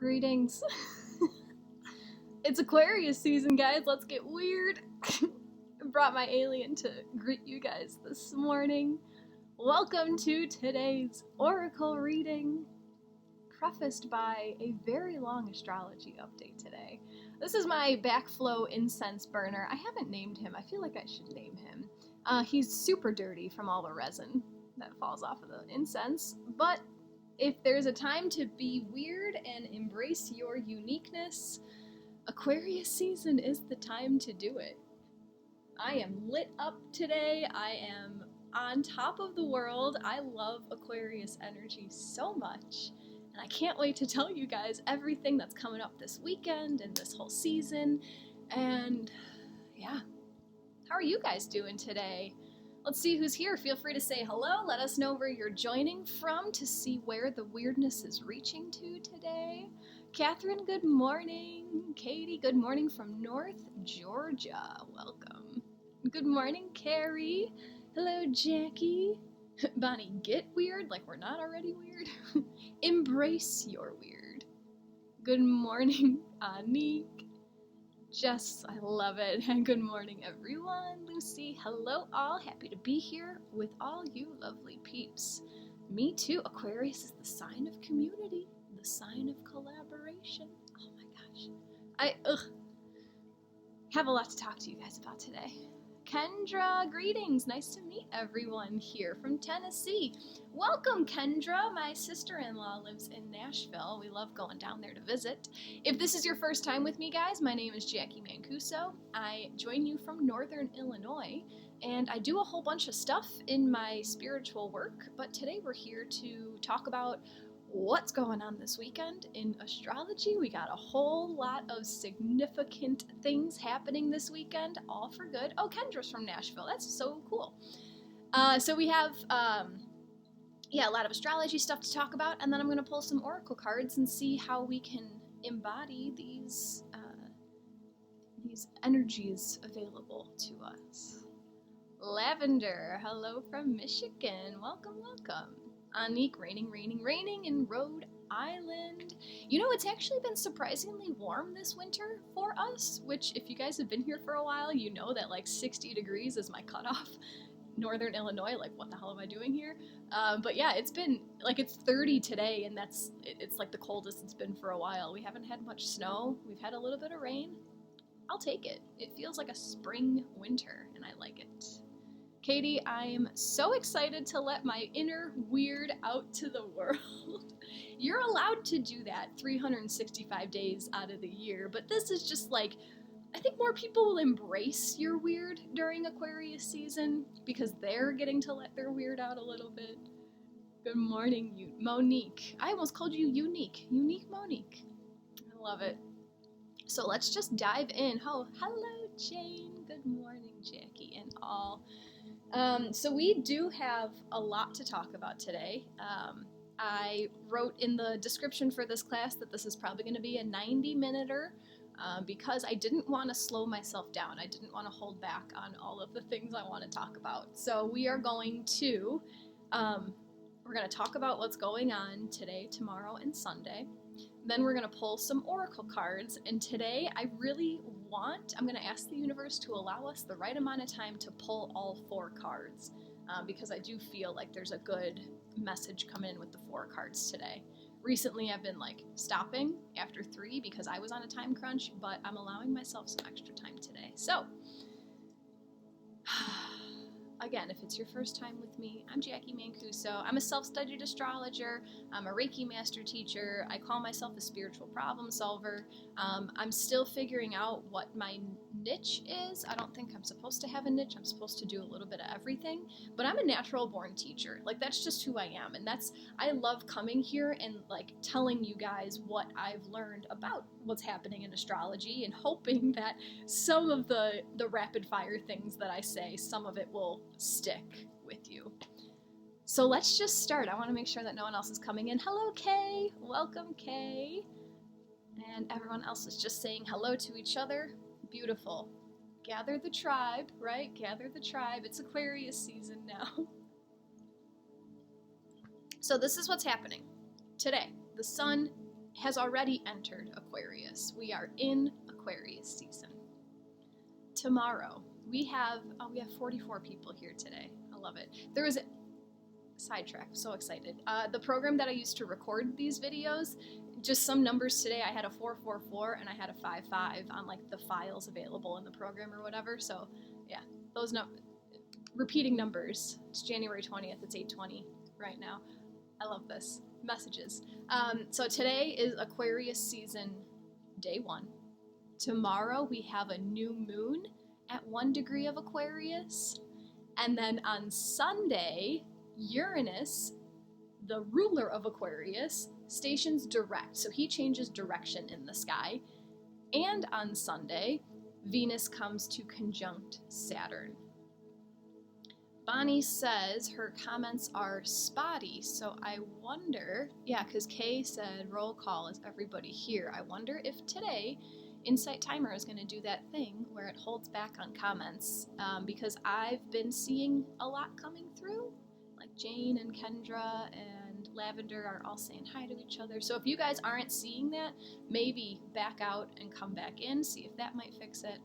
Greetings. It's Aquarius season, guys. Let's get weird. I brought my alien to greet you guys this morning. Welcome to today's oracle reading, prefaced by a very long astrology update today. This is my backflow incense burner. I haven't named him. I feel like I should name him. He's super dirty from all the resin that falls off of the incense, but if there's a time to be weird and embrace your uniqueness, Aquarius season is the time to do it. I am lit up today. I am on top of the world. I love Aquarius energy so much, and I can't wait to tell you guys everything that's coming up this weekend and this whole season. And yeah, how are you guys doing today? Let's see who's here. Feel free to say hello. Let us know where you're joining from to see where the weirdness is reaching to today. Catherine, good morning. Katie, good morning from North Georgia. Welcome. Good morning, Carrie. Hello, Jackie. Bonnie, get weird like we're not already weird. Embrace your weird. Good morning, Anik. Jess, I love it. And good morning, everyone. Lucy, hello all. Happy to be here with all you lovely peeps. Me too. Aquarius is the sign of community, the sign of collaboration. Oh my gosh. I have a lot to talk to you guys about today. Kendra, greetings. Nice to meet everyone here from Tennessee. Welcome, Kendra. My sister-in-law lives in Nashville. We love going down there to visit. If this is your first time with me, guys, my name is Jacqui Mancuso. I join you from Northern Illinois, and I do a whole bunch of stuff in my spiritual work, but today we're here to talk about what's going on this weekend in astrology. We got a whole lot of significant things happening this weekend, all for good. Oh, Kendra's from Nashville. That's so cool. So we have, a lot of astrology stuff to talk about, and then I'm going to pull some oracle cards and see how we can embody these energies available to us. Lavender, hello from Michigan. Welcome, welcome. Anik, raining in Rhode Island. You know, it's actually been surprisingly warm this winter for us, which if you guys have been here for a while, you know that like 60 degrees is my cutoff. Northern Illinois, like what the hell am I doing here? But yeah, it's been, like it's 30 today, and it's like the coldest it's been for a while. We haven't had much snow. We've had a little bit of rain. I'll take it. It feels like a spring winter, and I like it. Katie, I'm so excited to let my inner weird out to the world. You're allowed to do that 365 days out of the year, but this is just like, I think more people will embrace your weird during Aquarius season because they're getting to let their weird out a little bit. Good morning, Monique. I almost called you Unique. Unique Monique. I love it. So let's just dive in. Oh, hello, Jane. Good morning, Jackie and all. So we do have a lot to talk about today. I wrote in the description for this class that this is probably going to be a 90-minuter because I didn't want to slow myself down. I didn't want to hold back on all of the things I want to talk about. So we are going to talk about what's going on today, tomorrow, and Sunday. Then we're going to pull some oracle cards, and today I'm going to ask the universe to allow us the right amount of time to pull all 4 cards, because I do feel like there's a good message coming in with the 4 cards today. Recently I've been like stopping after 3 because I was on a time crunch, but I'm allowing myself some extra time today. So, again, if it's your first time with me, I'm Jacqui Mancuso. I'm a self-studied astrologer. I'm a Reiki master teacher. I call myself a spiritual problem solver. I'm still figuring out what my niche is. I don't think I'm supposed to have a niche. I'm supposed to do a little bit of everything. But I'm a natural born teacher. Like, that's just who I am. And I love coming here and like telling you guys what I've learned about what's happening in astrology and hoping that some of the rapid fire things that I say, some of it will stick with you. So let's just start. I want to make sure that no one else is coming in. Hello, Kay. Welcome, Kay. And everyone else is just saying hello to each other. Beautiful. Gather the tribe, right? Gather the tribe. It's Aquarius season now. So this is what's happening today. The sun has already entered Aquarius. We are in Aquarius season. Tomorrow, we have 44 people here today. I love it. There was a sidetrack, so excited. The program that I used to record these videos, just some numbers today, I had a 444 and I had a 55 on like the files available in the program or whatever. So yeah, those repeating numbers. It's January 20th, it's 8:20 right now. I love this. Messages. So today is Aquarius season day 1. Tomorrow we have a new moon at 1 degree of Aquarius. And then on Sunday, Uranus, the ruler of Aquarius, stations direct. So he changes direction in the sky. And on Sunday, Venus comes to conjunct Saturn. Bonnie says her comments are spotty, so I wonder, yeah, because Kay said roll call, is everybody here? I wonder if today Insight Timer is going to do that thing where it holds back on comments, because I've been seeing a lot coming through, like Jane and Kendra and Lavender are all saying hi to each other. So if you guys aren't seeing that, maybe back out and come back in, see if that might fix it.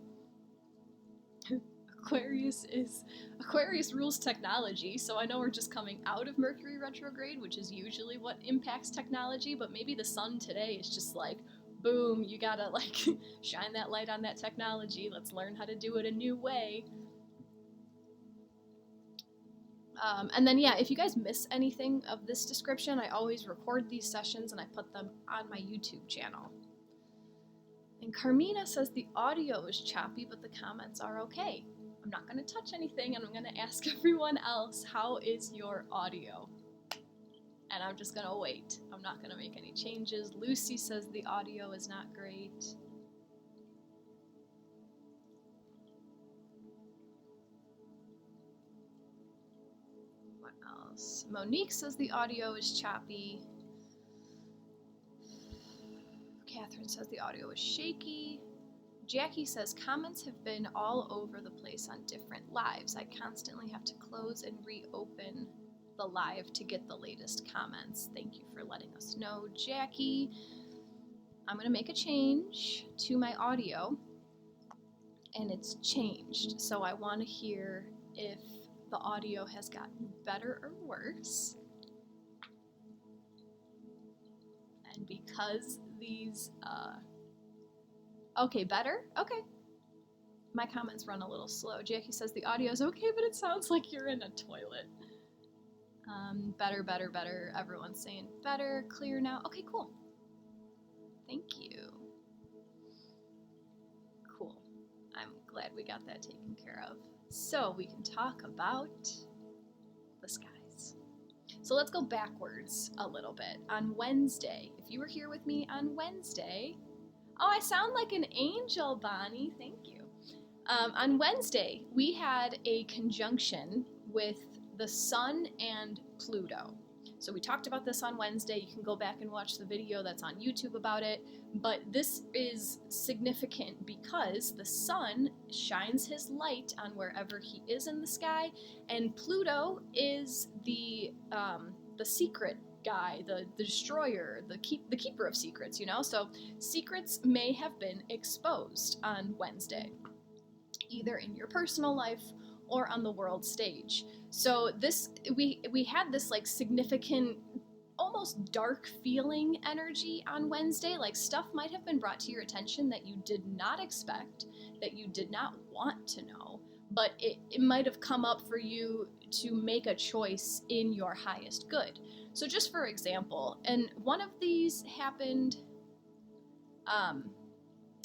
Aquarius rules technology, so I know we're just coming out of Mercury retrograde, which is usually what impacts technology, but maybe the sun today is just like, boom, you gotta like shine that light on that technology. Let's learn how to do it a new way. And then, yeah, if you guys miss anything of this description, I always record these sessions and I put them on my YouTube channel. And Carmina says the audio is choppy, but the comments are okay. I'm not going to touch anything, and I'm going to ask everyone else, how is your audio? And I'm just going to wait. I'm not going to make any changes. Lucy says the audio is not great. What else? Monique says the audio is choppy. Catherine says the audio is shaky. Jackie says comments have been all over the place on different lives. I constantly have to close and reopen the live to get the latest comments. Thank you for letting us know, Jackie. I'm going to make a change to my audio, and it's changed. So I want to hear if the audio has gotten better or worse. And because these, okay, better? Okay. My comments run a little slow. Jackie says the audio is okay, but it sounds like you're in a toilet. Better, better, better. Everyone's saying better, clear now. Okay, cool. Thank you. Cool. I'm glad we got that taken care of. So we can talk about the skies. So let's go backwards a little bit. On Wednesday, if you were here with me on Wednesday, oh, I sound like an angel, Bonnie. Thank you. On Wednesday, we had a conjunction with the Sun and Pluto. So we talked about this on Wednesday. You can go back and watch the video that's on YouTube about it. But this is significant because the Sun shines his light on wherever he is in the sky, and Pluto is the secret guy, the destroyer, the keeper of secrets, you know? So secrets may have been exposed on Wednesday, either in your personal life or on the world stage. So this, we had this like significant, almost dark feeling energy on Wednesday, like stuff might have been brought to your attention that you did not expect, that you did not want to know, but it might have come up for you to make a choice in your highest good. So just for example, and one of these happened,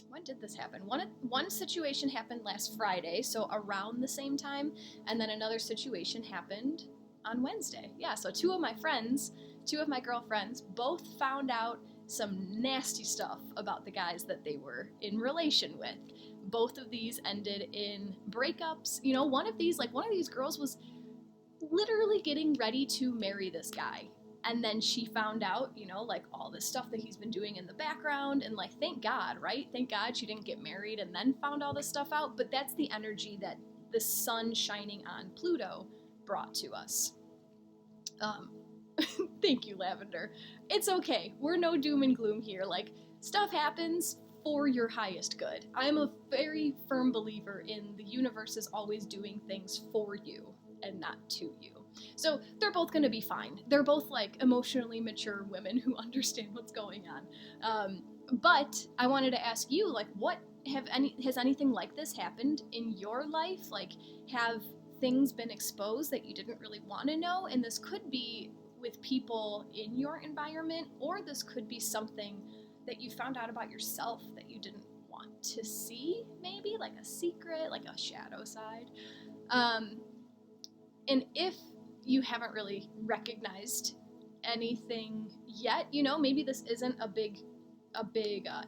when did this happen? One situation happened last Friday, so around the same time, and then another situation happened on Wednesday. Yeah, so two of my girlfriends, both found out some nasty stuff about the guys that they were in relation with. Both of these ended in breakups. You know, one of these girls was literally getting ready to marry this guy. And then she found out, you know, like all this stuff that he's been doing in the background, and like, thank God, right? Thank God she didn't get married and then found all this stuff out. But that's the energy that the sun shining on Pluto brought to us. Thank you, Lavender. It's okay. We're no doom and gloom here. Like, stuff happens for your highest good. I'm a very firm believer in the universe is always doing things for you and not to you. So they're both going to be fine. They're both like emotionally mature women who understand what's going on. But I wanted to ask you, like, has anything like this happened in your life? Like, have things been exposed that you didn't really want to know? And this could be with people in your environment, or this could be something that you found out about yourself that you didn't want to see, maybe like a secret, like a shadow side. And if you haven't really recognized anything yet, maybe this isn't a big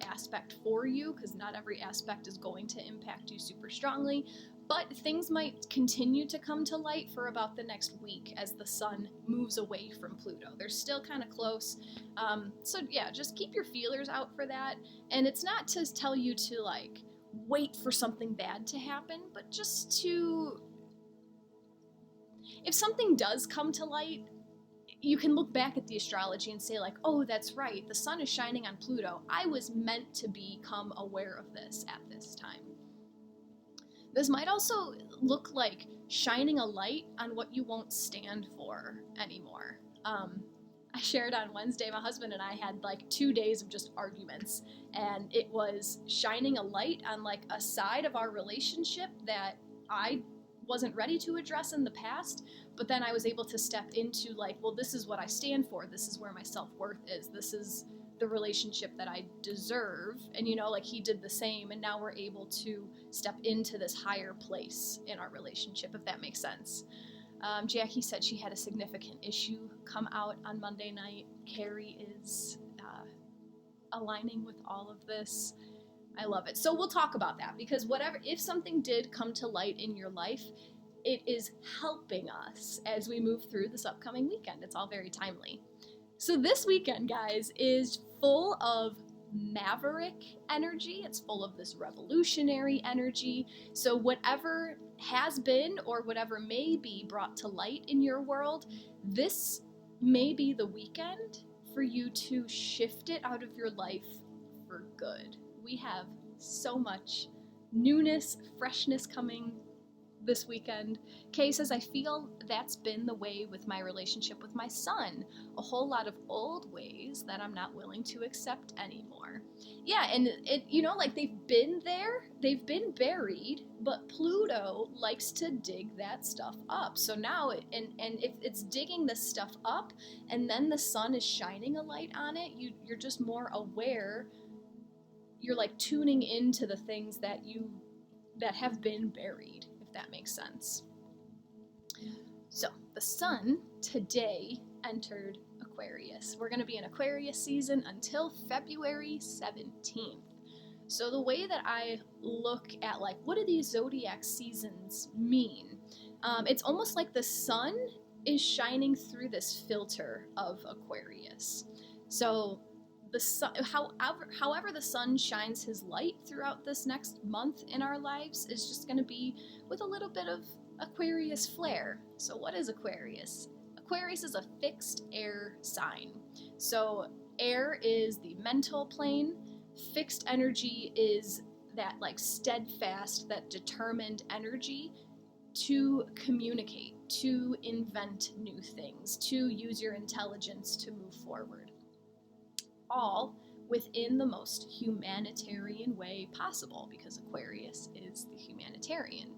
aspect for you, because not every aspect is going to impact you super strongly, but things might continue to come to light for about the next week as the sun moves away from Pluto. They're still kind of close. So yeah, just keep your feelers out for that. And it's not to tell you to like wait for something bad to happen, but just to, if something does come to light, you can look back at the astrology and say like, oh, that's right, the sun is shining on Pluto. I was meant to become aware of this at this time. This might also look like shining a light on what you won't stand for anymore. I shared on Wednesday, my husband and I had like 2 days of just arguments, and it was shining a light on like a side of our relationship that I wasn't ready to address in the past, but then I was able to step into like, well, this is what I stand for, this is where my self-worth is, this is the relationship that I deserve. And like he did the same, and now we're able to step into this higher place in our relationship, if that makes sense. Jacqui said she had a significant issue come out on Monday night. Carrie is aligning with all of this. I love it. So we'll talk about that, because if something did come to light in your life, it is helping us as we move through this upcoming weekend. It's all very timely. So this weekend, guys, is full of maverick energy. It's full of this revolutionary energy. So whatever has been or whatever may be brought to light in your world, this may be the weekend for you to shift it out of your life for good. We have so much newness, freshness coming this weekend. Kay says, I feel that's been the way with my relationship with my son. A whole lot of old ways that I'm not willing to accept anymore. Yeah, and it, like they've been there, they've been buried, but Pluto likes to dig that stuff up. So now, and if it's digging this stuff up, and then the sun is shining a light on it, you're just more aware. You're like tuning into the things that have been buried, if that makes sense. So the sun today entered Aquarius. We're going to be in Aquarius season until February 17th. So the way that I look at like, what do these zodiac seasons mean? It's almost like the sun is shining through this filter of Aquarius. So the sun, however the sun shines his light throughout this next month in our lives is just going to be with a little bit of Aquarius flair. So what is Aquarius? Aquarius is a fixed air sign. So air is the mental plane. Fixed energy is that like steadfast, that determined energy to communicate, to invent new things, to use your intelligence to move forward. All within the most humanitarian way possible, because Aquarius is the humanitarian.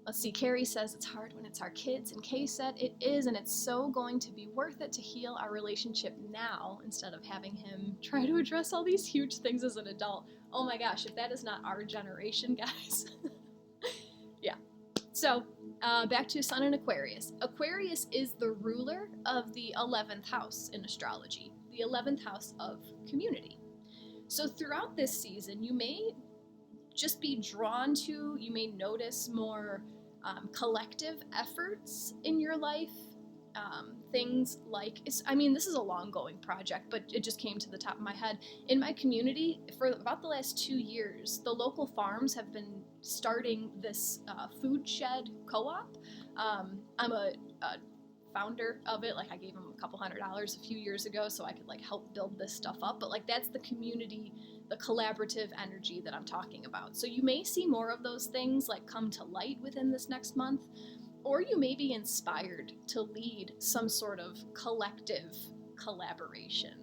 Let's see, Carrie says it's hard when it's our kids, and Kay said it is, and it's so going to be worth it to heal our relationship now instead of having him try to address all these huge things as an adult. Oh my gosh, if that is not our generation, guys. Yeah. So, back to Sun and Aquarius. Aquarius is the ruler of the 11th house in astrology, the 11th house of community. So throughout this season, you may just be drawn to, you may notice more collective efforts in your life. Things like, this is a long-going project, but it just came to the top of my head. In my community, for about the last 2 years, the local farms have been starting this food shed co-op. I'm a founder of it. Like I gave him a couple $100 a few years ago so I could like help build this stuff up. But like that's the community, the collaborative energy that I'm talking about. So you may see more of those things like come to light within this next month, or you may be inspired to lead some sort of collective collaboration.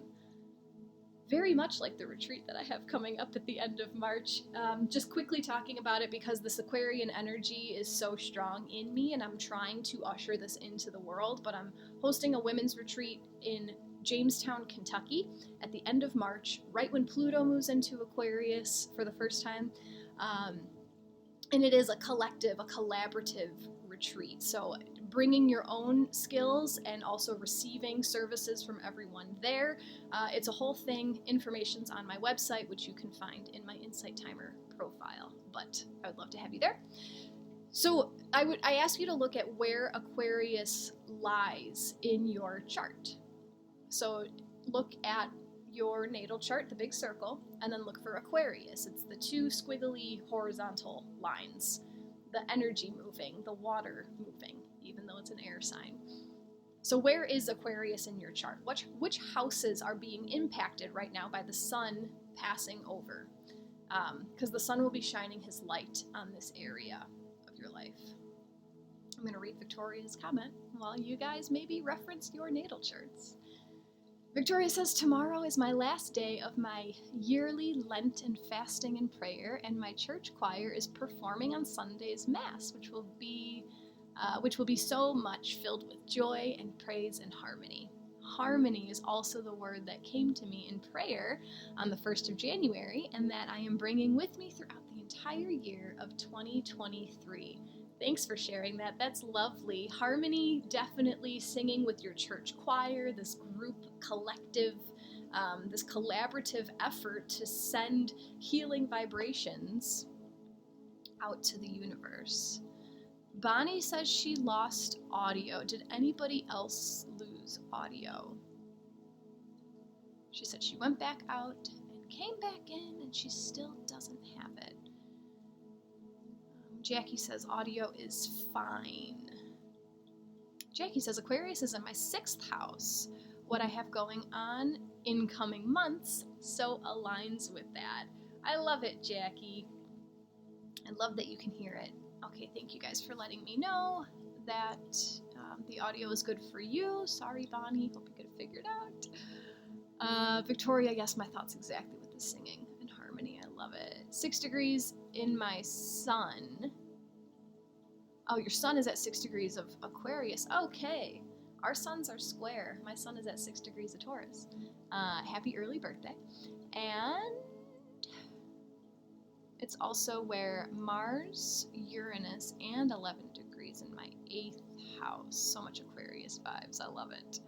Very much like the retreat that I have coming up at the end of March. Just quickly talking about it because this Aquarian energy is so strong in me and I'm trying to usher this into the world, but I'm hosting a women's retreat in Jamestown, Kentucky at the end of March, right when Pluto moves into Aquarius for the first time. And it is a collective, a collaborative retreat. So bringing your own skills and also receiving services from everyone there. It's a whole thing. Information's on my website, which you can find in my Insight Timer profile, but I would love to have you there. So I ask you to look at where Aquarius lies in your chart. So look at your natal chart, the big circle, and then look for Aquarius. It's the two squiggly horizontal lines, the energy moving, the water moving, even though it's an air sign. So where is Aquarius in your chart? Which houses are being impacted right now by the sun passing over? Because the sun will be shining his light on this area of your life. I'm going to read Victoria's comment while you guys maybe reference your natal charts. Victoria says, tomorrow is my last day of my yearly Lent and fasting and prayer, and my church choir is performing on Sunday's Mass, which will be so much filled with joy and praise and harmony. Harmony is also the word that came to me in prayer on the 1st of January, and that I am bringing with me throughout the entire year of 2023. Thanks for sharing that. That's lovely. Harmony, definitely singing with your church choir, this group collective, this collaborative effort to send healing vibrations out to the universe. Bonnie says she lost audio. Did anybody else lose audio? She said she went back out and came back in and she still doesn't have it. Jackie says audio is fine. Jackie says Aquarius is in my 6th house. What I have going on in coming months so aligns with that. I love it, Jackie. I love that you can hear it. Okay, thank you guys for letting me know that the audio is good for you. Sorry, Bonnie. Hope you get it figured out. Victoria, yes, my thoughts exactly with the singing and harmony. I love it. 6 degrees in my sun. Oh, your sun is at 6 degrees of Aquarius. Okay. Our suns are square. My sun is at 6 degrees of Taurus. Happy early birthday. And it's also where Mars, Uranus, and 11 degrees in my 8th house. So much Aquarius vibes. I love it.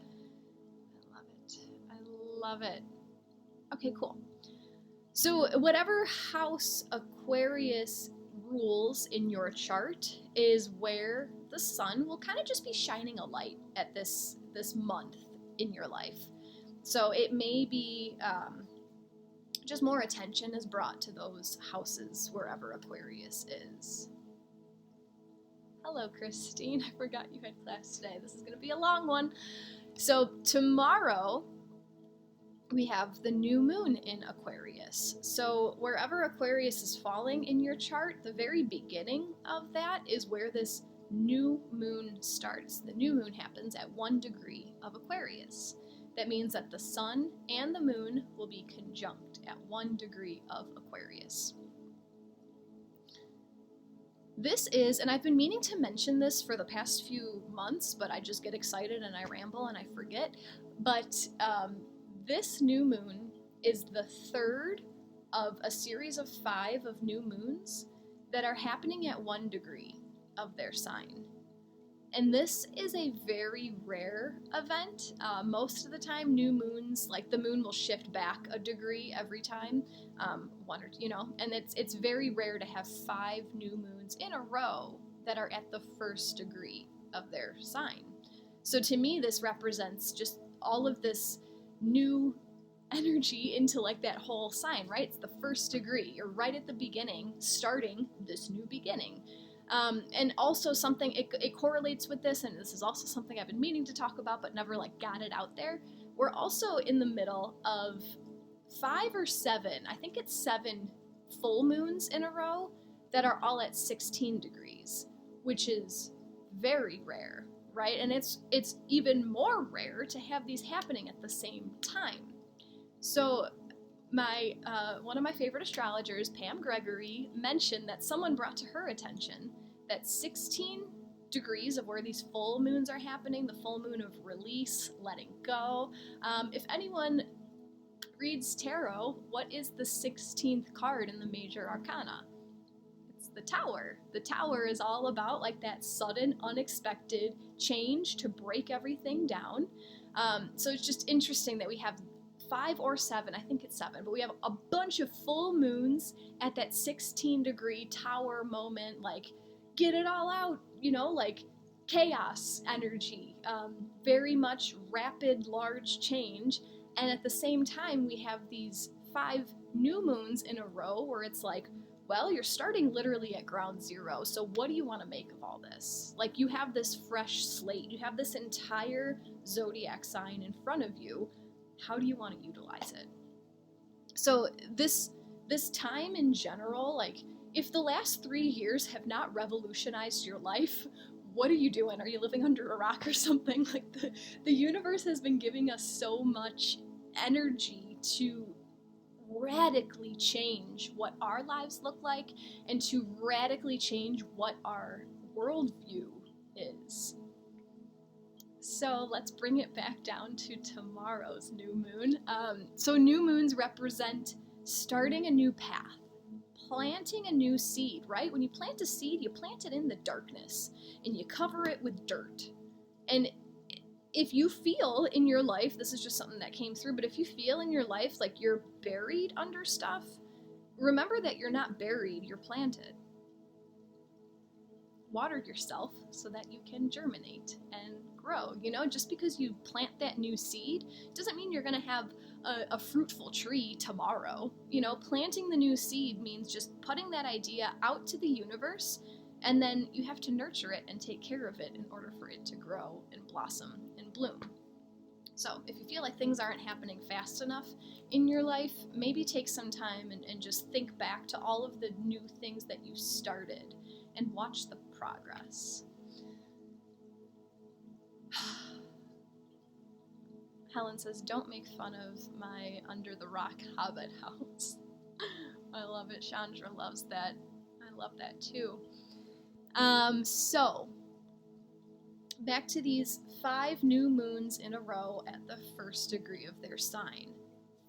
I love it. I love it. Okay, cool. So whatever house Aquarius rules in your chart is where the sun will kind of just be shining a light at this month in your life. So it may be just more attention is brought to those houses wherever Aquarius is. Hello, Christine. I forgot you had class today. This is going to be a long one. So tomorrow we have the new moon in Aquarius. So wherever Aquarius is falling in your chart, the very beginning of that is where this new moon starts. The new moon happens at 1 degree of Aquarius. That means that the sun and the moon will be conjunct at 1 degree of Aquarius. This is, and I've been meaning to mention this for the past few months, but I just get excited and I ramble and I forget. But this new moon is the 3rd of a series of 5 of new moons that are happening at 1 degree of their sign. And this is a very rare event. Most of the time, new moons, like the moon will shift back a degree every time, and it's very rare to have 5 new moons in a row that are at the 1st degree of their sign. So to me, this represents just all of this new energy into like that whole sign, right? It's the 1st degree. You're right at the beginning, starting this new beginning. And also something, it correlates with this, and this is also something I've been meaning to talk about but never like got it out there. We're also in the middle of 5 or 7, I think it's 7 full moons in a row that are all at 16 degrees, which is very rare, right? And it's even more rare to have these happening at the same time. So my one of my favorite astrologers, Pam Gregory, mentioned that someone brought to her attention that 16 degrees of where these full moons are happening, the full moon of release, letting go. If anyone reads tarot, what is the 16th card in the major arcana? It's the Tower. The Tower is all about like that sudden, unexpected change to break everything down. So it's just interesting that we have 5 or 7, I think it's 7, but we have a bunch of full moons at that 16-degree Tower moment, like get it all out, you know, like chaos energy, very much rapid, large change. And at the same time, we have these 5 new moons in a row where it's like, well, you're starting literally at ground zero, so what do you want to make of all this? Like, you have this fresh slate, you have this entire zodiac sign in front of you. How do you want to utilize it? So this time in general, like, if the last 3 years have not revolutionized your life, what are you doing? Are you living under a rock or something? Like, the universe has been giving us so much energy to radically change what our lives look like and to radically change what our worldview is. So let's bring it back down to tomorrow's new moon. So new moons represent starting a new path, planting a new seed, right? When you plant a seed, you plant it in the darkness and you cover it with dirt. And if you feel in your life, this is just something that came through, but if you feel in your life like you're buried under stuff, remember that you're not buried, you're planted. Water yourself so that you can germinate and grow. You know, just because you plant that new seed doesn't mean you're going to have a fruitful tree tomorrow. You know, planting the new seed means just putting that idea out to the universe, and then you have to nurture it and take care of it in order for it to grow and blossom and bloom. So if you feel like things aren't happening fast enough in your life, maybe take some time and just think back to all of the new things that you started and watch the progress. Helen says, don't make fun of my under the rock hobbit house. I love it. Chandra loves that. I love that too. So back to these 5 new moons in a row at the first degree of their sign.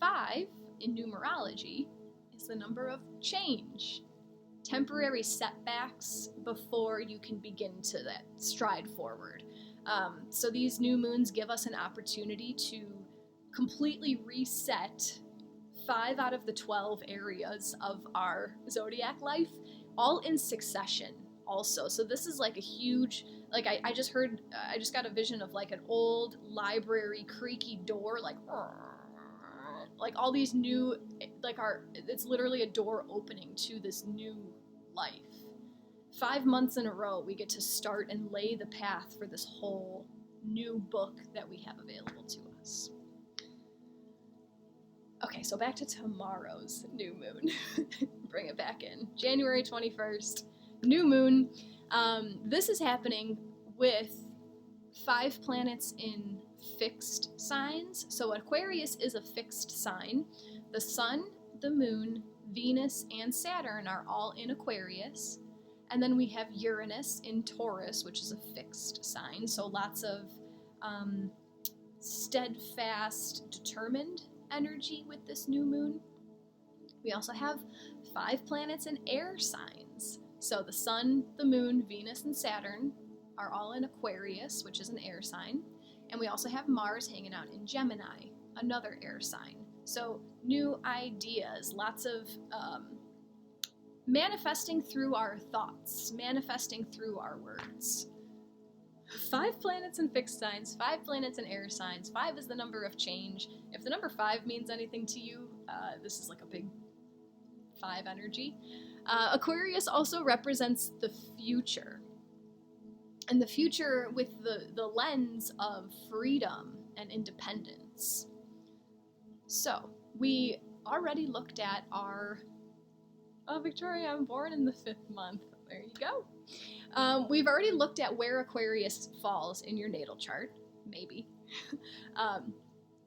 5 in numerology is the number of change. Temporary setbacks before you can begin to that stride forward. So these new moons give us an opportunity to completely reset 5 out of the 12 areas of our zodiac life, all in succession also. So this is like a huge, like I just got a vision of like an old library creaky door, like all these new, it's literally a door opening to this new life. 5 months in a row, we get to start and lay the path for this whole new book that we have available to us. Okay, so back to tomorrow's new moon. Bring it back in. January 21st, new moon. This is happening with 5 planets in fixed signs. So Aquarius is a fixed sign. The sun, the moon, Venus, and Saturn are all in Aquarius. And then we have Uranus in Taurus, which is a fixed sign. So lots of steadfast, determined energy with this new moon. We also have 5 planets in air signs. So the sun, the moon, Venus, and Saturn are all in Aquarius, which is an air sign. And we also have Mars hanging out in Gemini, another air sign. So new ideas, lots of manifesting through our thoughts, manifesting through our words. 5 planets in fixed signs, 5 planets in air signs. 5 is the number of change. If the number 5 means anything to you, this is like a big 5 energy. Aquarius also represents the future. And the future with the lens of freedom and independence. So, we already looked at our... Oh, Victoria, I'm born in the 5th month. There you go. We've already looked at where Aquarius falls in your natal chart. Maybe.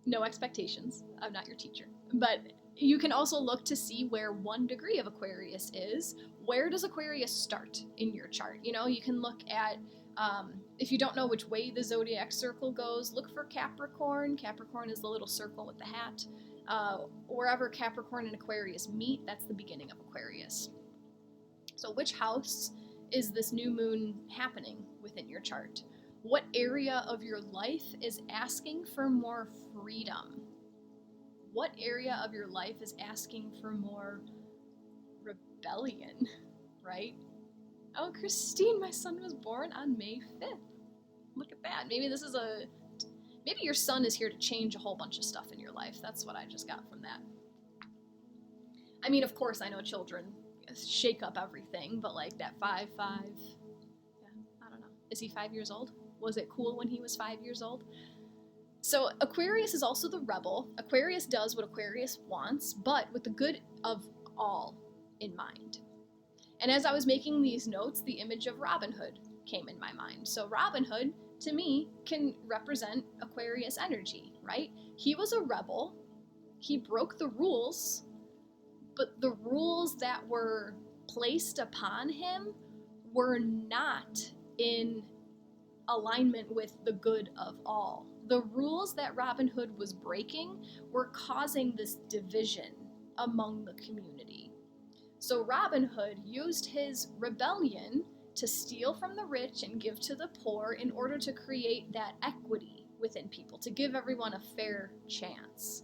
No expectations. I'm not your teacher. But you can also look to see where 1 degree of Aquarius is. Where does Aquarius start in your chart? You know, you can look at, if you don't know which way the zodiac circle goes, look for Capricorn. Capricorn is the little circle with the hat. Wherever Capricorn and Aquarius meet, that's the beginning of Aquarius. So which house is this new moon happening within your chart? What area of your life is asking for more freedom? What area of your life is asking for more rebellion, right? Oh, Christine, my son was born on May 5th. Look at that. Maybe your son is here to change a whole bunch of stuff in your life. That's what I just got from that. I mean, of course, I know children shake up everything, but like that 5-5, yeah, I don't know. Is he 5 years old? Was it cool when he was 5 years old? So Aquarius is also the rebel. Aquarius does what Aquarius wants, but with the good of all in mind. And as I was making these notes, the image of Robin Hood came in my mind. So Robin Hood, to me, can represent Aquarius energy, right? He was a rebel. He broke the rules, but the rules that were placed upon him were not in alignment with the good of all. The rules that Robin Hood was breaking were causing this division among the community. So Robin Hood used his rebellion to steal from the rich and give to the poor in order to create that equity within people, to give everyone a fair chance.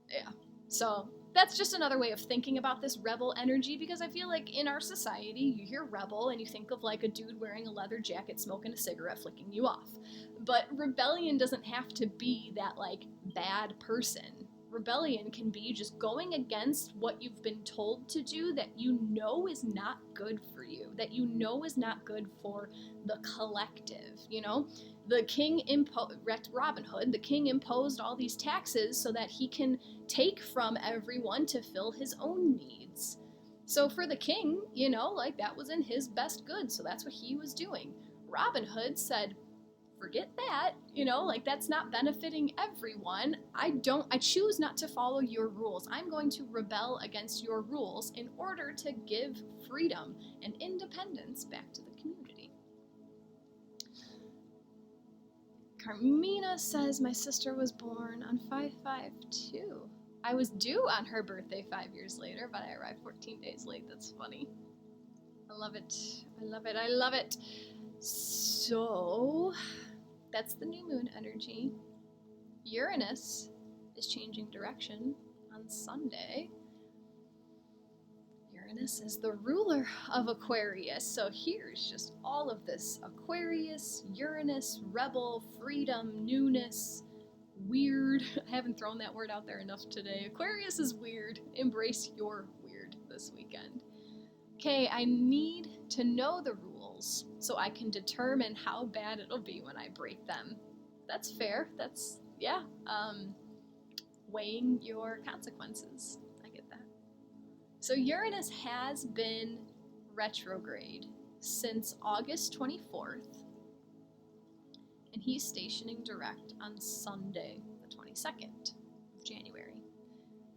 Yeah, so that's just another way of thinking about this rebel energy, because I feel like in our society, you hear rebel and you think of like a dude wearing a leather jacket, smoking a cigarette, flicking you off. But rebellion doesn't have to be that like bad person. Rebellion can be just going against what you've been told to do that you know is not good for you, that you know is not good for the collective, you know? The king Robin Hood, the king imposed all these taxes so that he can take from everyone to fill his own needs. So for the king, you know, like that was in his best good, so that's what he was doing. Robin Hood said, forget that, you know, like that's not benefiting everyone. I choose not to follow your rules. I'm going to rebel against your rules in order to give freedom and independence back to the community. Carmina says my sister was born on 5/5/2. I was due on her birthday 5 years later, but I arrived 14 days late. That's funny. I love it. I love it. I love it. So that's the new moon energy. Uranus is changing direction on Sunday. Uranus is the ruler of Aquarius. So here's just all of this. Aquarius, Uranus, rebel, freedom, newness, weird. I haven't thrown that word out there enough today. Aquarius is weird. Embrace your weird this weekend. Okay, I need to know the rules so I can determine how bad it'll be when I break them. That's fair. That's, yeah. Weighing your consequences. I get that. So Uranus has been retrograde since August 24th, and he's stationing direct on Sunday, the 22nd of January.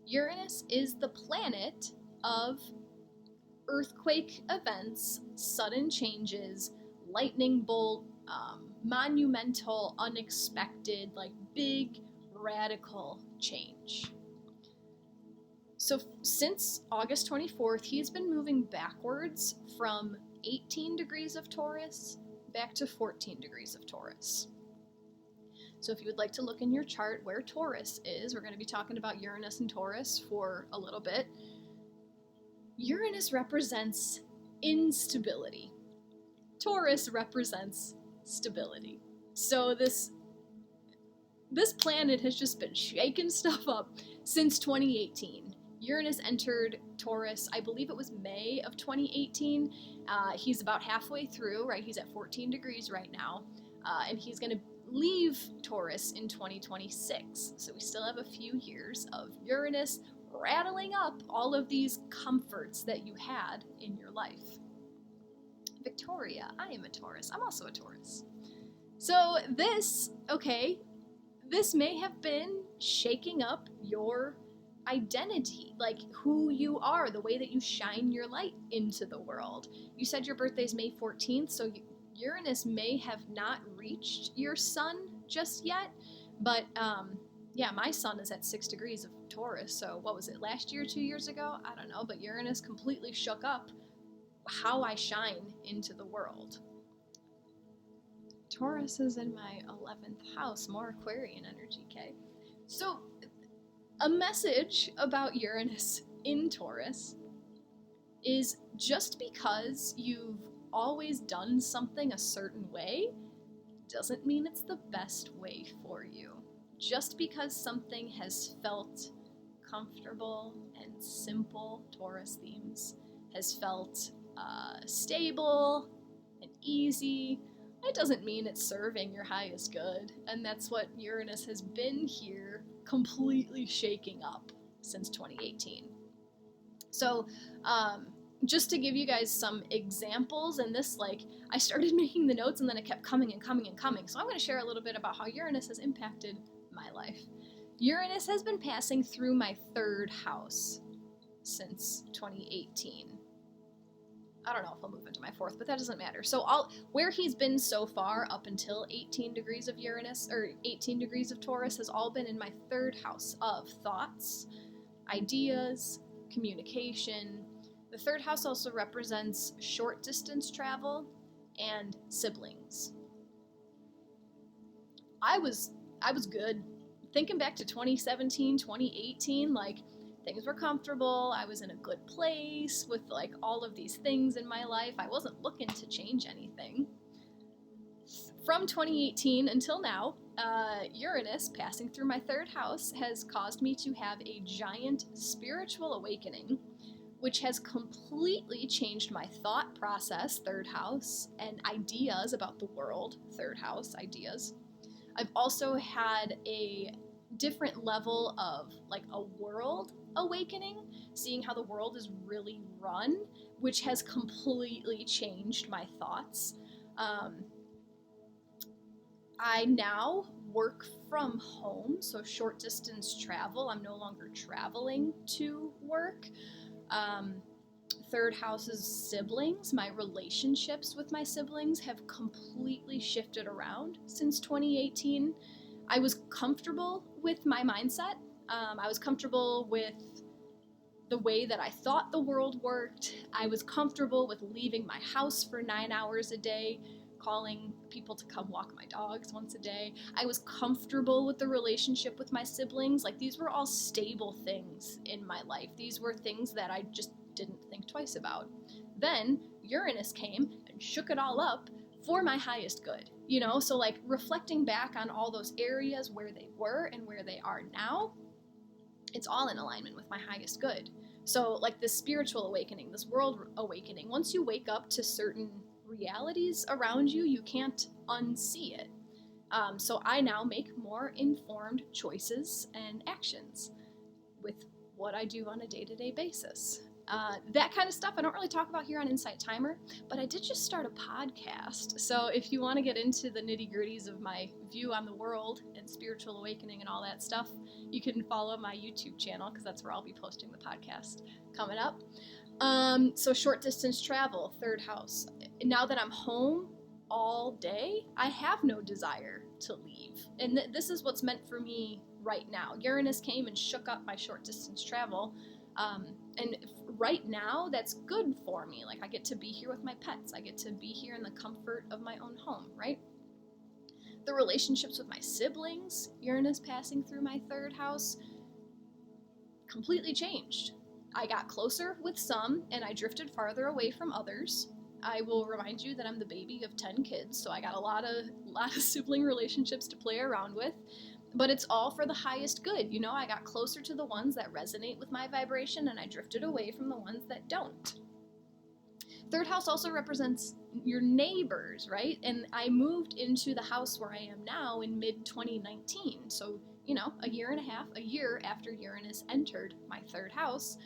Uranus is the planet of earthquake events, sudden changes, lightning bolt, monumental, unexpected, like big, radical change. So since August 24th, he's been moving backwards from 18 degrees of Taurus back to 14 degrees of Taurus. So if you would like to look in your chart where Taurus is, we're going to be talking about Uranus and Taurus for a little bit. Uranus represents instability. Taurus represents stability. So this planet has just been shaking stuff up since 2018. Uranus entered Taurus, I believe it was May of 2018. He's about halfway through, right? He's at 14 degrees right now, and he's going to leave Taurus in 2026. So we still have a few years of Uranus rattling up all of these comforts that you had in your life. Victoria, I am a Taurus. I'm also a Taurus. So this may have been shaking up your identity, like who you are, the way that you shine your light into the world. You said your birthday's May 14th, so Uranus may have not reached your sun just yet, but yeah, my sun is at 6 degrees of Taurus, so what was it, last year, 2 years ago? I don't know, but Uranus completely shook up how I shine into the world. Taurus is in my 11th house, more Aquarian energy, okay? So, a message about Uranus in Taurus is just because you've always done something a certain way doesn't mean it's the best way for you. Just because something has felt comfortable and simple, Taurus themes, has felt stable and easy, it doesn't mean it's serving your highest good. And that's what Uranus has been here completely shaking up since 2018. So, just to give you guys some examples, and this, like, I started making the notes and then it kept coming and coming and coming. So I'm going to share a little bit about how Uranus has impacted my life. Uranus has been passing through my 3rd house since 2018. I don't know if I'll move into my 4th, but that doesn't matter. So where he's been so far up until 18 degrees of Uranus, or 18 degrees of Taurus, has all been in my 3rd house of thoughts, ideas, communication. The 3rd house also represents short distance travel and siblings. I was good. Thinking back to 2017, 2018, like, things were comfortable, I was in a good place with, like, all of these things in my life. I wasn't looking to change anything. From 2018 until now, Uranus passing through my 3rd house has caused me to have a giant spiritual awakening, which has completely changed my thought process, 3rd house, and ideas about the world, 3rd house ideas. I've also had a different level of, like, a world awakening, seeing how the world is really run, which has completely changed my thoughts. I now work from home, so short distance travel. I'm no longer traveling to work. 3rd house's siblings, my relationships with my siblings have completely shifted around since 2018. I was comfortable with my mindset. I was comfortable with the way that I thought the world worked. I was comfortable with leaving my house for 9 hours a day, calling people to come walk my dogs once a day. I was comfortable with the relationship with my siblings. Like, these were all stable things in my life. These were things that I just didn't think twice about. Then Uranus came and shook it all up for my highest good, you know? So, like, reflecting back on all those areas where they were and where they are now, it's all in alignment with my highest good. So, like, this spiritual awakening, this world awakening, once you wake up to certain realities around you, you can't unsee it. So I now make more informed choices and actions with what I do on a day-to-day basis. That kind of stuff I don't really talk about here on Insight Timer, but I did just start a podcast. So if you want to get into the nitty-gritties of my view on the world and spiritual awakening and all that stuff, you can follow my YouTube channel, because that's where I'll be posting the podcast coming up. So short distance travel, 3rd house. Now that I'm home all day, I have no desire to leave. And this is what's meant for me right now. Uranus came and shook up my short distance travel. And right now, that's good for me. Like, I get to be here with my pets. I get to be here in the comfort of my own home, right? The relationships with my siblings, Uranus passing through my 3rd house, completely changed. I got closer with some, and I drifted farther away from others. I will remind you that I'm the baby of 10 kids, so I got a lot of sibling relationships to play around with. But it's all for the highest good. You know, I got closer to the ones that resonate with my vibration, and I drifted away from the ones that don't. Third house also represents your neighbors, right? And I moved into the house where I am now in mid-2019. So, you know, a year after Uranus entered my third house,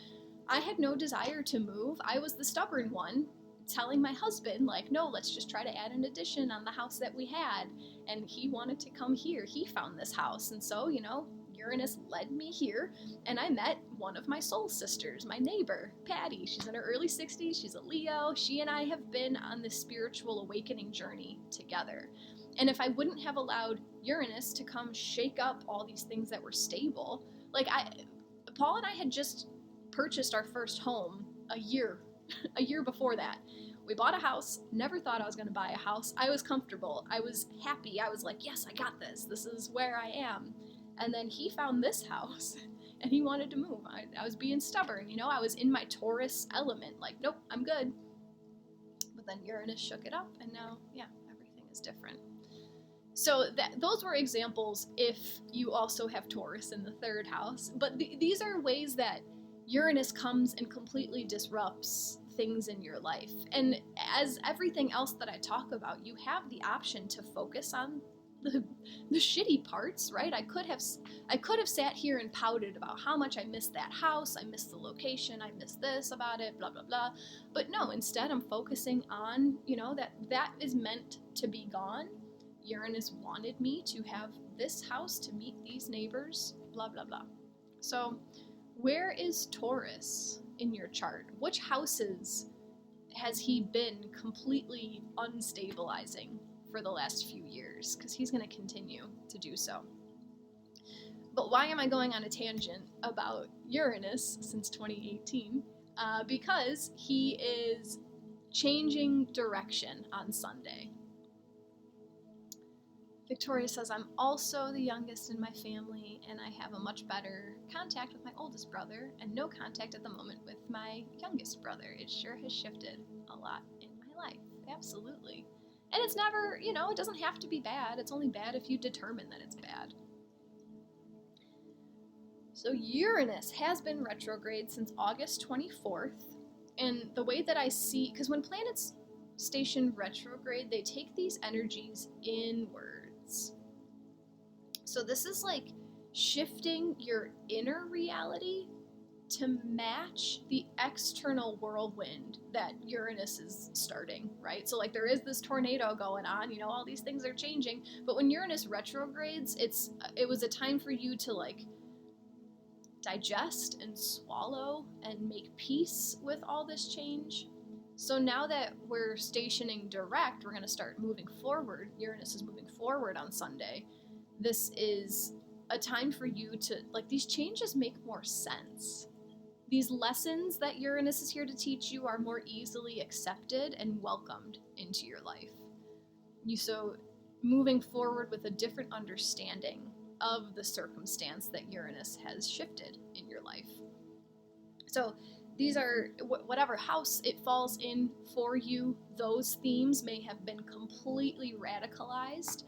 I had no desire to move. I was the stubborn one, telling my husband, like, no, let's just try to add an addition on the house that we had. And he wanted to come here. He found this house. And so, you know, Uranus led me here, and I met one of my soul sisters, my neighbor, Patty. She's in her early 60s. She's a Leo. She and I have been on this spiritual awakening journey together. And if I wouldn't have allowed Uranus to come shake up all these things that were stable, like Paul and I had just purchased our first home a year before that. We bought a house, never thought I was going to buy a house. I was comfortable. I was happy. I was like, yes, I got this. This is where I am. And then he found this house and he wanted to move. I was being stubborn, you know, I was in my Taurus element, like, nope, I'm good. But then Uranus shook it up, and now, yeah, everything is different. So those were examples if you also have Taurus in the third house. But these are ways that Uranus comes and completely disrupts things in your life. And as everything else that I talk about, you have the option to focus on the shitty parts, right? I could have sat here and pouted about how much I missed that house, I missed the location, I missed this about it, blah, blah, blah. But no, instead I'm focusing on, you know, that is meant to be gone. Uranus wanted me to have this house, to meet these neighbors, blah, blah, blah. So where is Taurus in your chart? Which houses has he been completely unstabilizing for the last few years? Because he's going to continue to do so. But why am I going on a tangent about Uranus since 2018? Because he is changing direction on Sunday. Victoria says, I'm also the youngest in my family, and I have a much better contact with my oldest brother, and no contact at the moment with my youngest brother. It sure has shifted a lot in my life. Absolutely. And it's never, you know, it doesn't have to be bad. It's only bad if you determine that it's bad. So Uranus has been retrograde since August 24th. And the way that I see, because when planets station retrograde, they take these energies inwards. So this is like shifting your inner reality to match the external whirlwind that Uranus is starting, right? So like there is this tornado going on, you know, all these things are changing, but when Uranus retrogrades, it was a time for you to like digest and swallow and make peace with all this change. So now that we're stationing direct, we're going to start moving forward. Uranus is moving forward on Sunday. This is a time for you to, like, these changes make more sense. These lessons that Uranus is here to teach you are more easily accepted and welcomed into your life. So moving forward with a different understanding of the circumstance that Uranus has shifted in your life. So these are, whatever house it falls in for you, those themes may have been completely radicalized.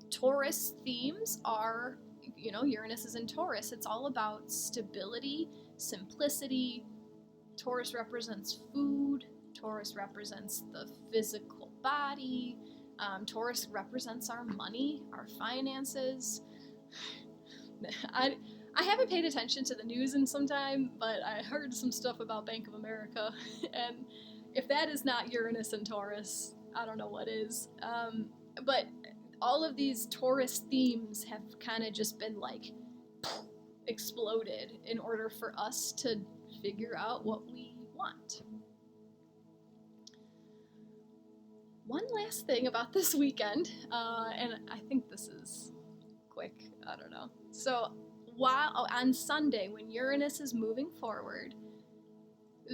Taurus themes are, you know, Uranus is in Taurus. It's all about stability, simplicity. Taurus represents food. Taurus represents the physical body. Taurus represents our money, our finances. I haven't paid attention to the news in some time, but I heard some stuff about Bank of America, and if that is not Uranus and Taurus, I don't know what is. But all of these Taurus themes have kind of just been like exploded in order for us to figure out what we want. One last thing about this weekend, and I think this is quick, I don't know. So on Sunday, when Uranus is moving forward,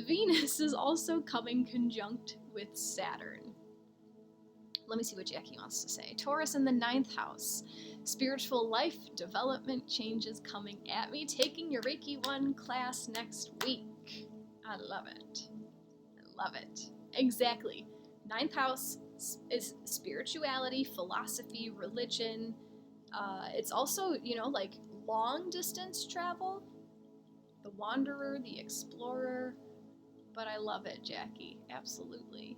Venus is also coming conjunct with Saturn. Let me see what Jacqui wants to say. Taurus in the 9th house. Spiritual life development changes coming at me. Taking your Reiki 1 class next week. I love it. I love it. Exactly. 9th house is spirituality, philosophy, religion, It's also, like long distance travel, the wanderer, the explorer, but I love it, Jacqui, absolutely.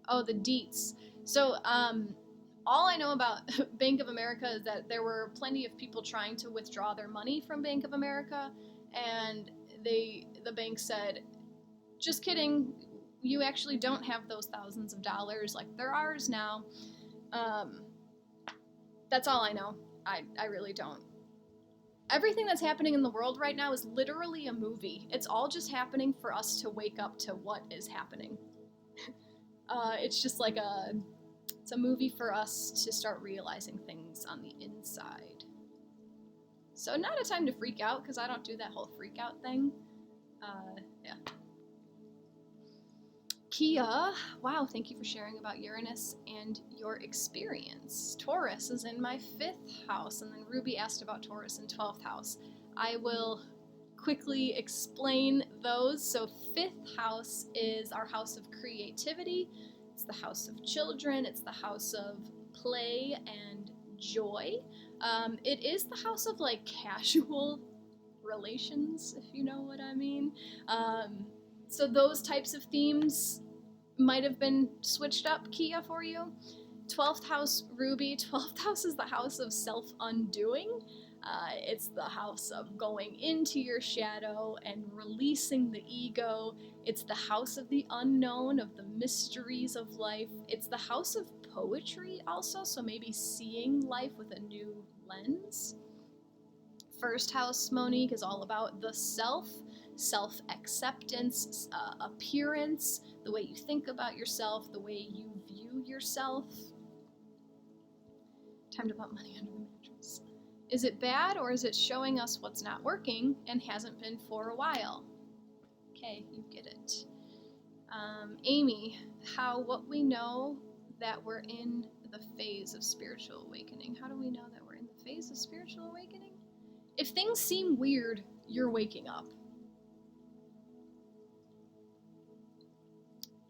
Oh, the deets. So, all I know about Bank of America is that there were plenty of people trying to withdraw their money from Bank of America, and the bank said, just kidding, you actually don't have those thousands of dollars, like they're ours now. That's all I know. I really don't. Everything that's happening in the world right now is literally a movie. It's all just happening for us to wake up to what is happening. It's just like it's a movie for us to start realizing things on the inside. So not a time to freak out, because I don't do that whole freak out thing. Yeah. Kia, wow, thank you for sharing about Uranus and your experience. Taurus is in my 5th house, and then Ruby asked about Taurus in 12th house. I will quickly explain those. So 5th house is our house of creativity. It's the house of children. It's the house of play and joy. It is the house of like casual relations, if you know what I mean. So those types of themes might have been switched up, Kia, for you. 12th house, Ruby. 12th house is the house of self-undoing. It's the house of going into your shadow and releasing the ego. It's the house of the unknown, of the mysteries of life. It's the house of poetry also, so maybe seeing life with a new lens. 1st house, Monique, is all about the self, self-acceptance, appearance, the way you think about yourself, the way you view yourself. Time to put money under the mattress. Is it bad, or is it showing us what's not working and hasn't been for a while? Okay, you get it. Amy, what we know that we're in the phase of spiritual awakening? How do we know that we're in the phase of spiritual awakening? If things seem weird, you're waking up.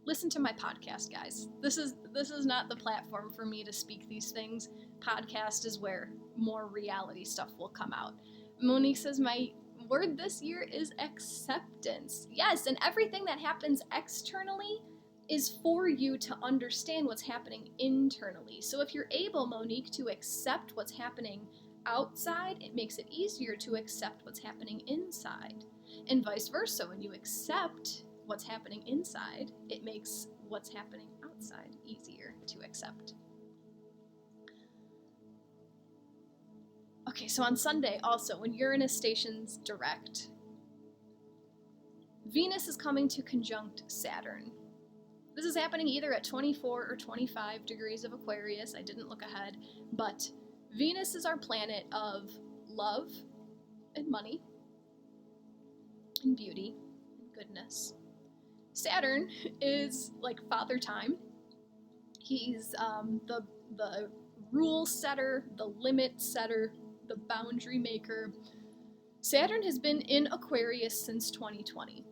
Listen to my podcast, guys. This is not the platform for me to speak these things. Podcast is where more reality stuff will come out. Monique says, my word this year is acceptance. Yes, and everything that happens externally is for you to understand what's happening internally. So if you're able, Monique, to accept what's happening outside, it makes it easier to accept what's happening inside. And vice versa, when you accept what's happening inside, it makes what's happening outside easier to accept. Okay, so on Sunday also, when Uranus stations direct, Venus is coming to conjunct Saturn. This is happening either at 24 or 25 degrees of Aquarius. I didn't look ahead, but Venus is our planet of love and money and beauty and goodness. Saturn is like Father Time. He's the rule setter, the limit setter, the boundary maker. Saturn has been in Aquarius since 2020.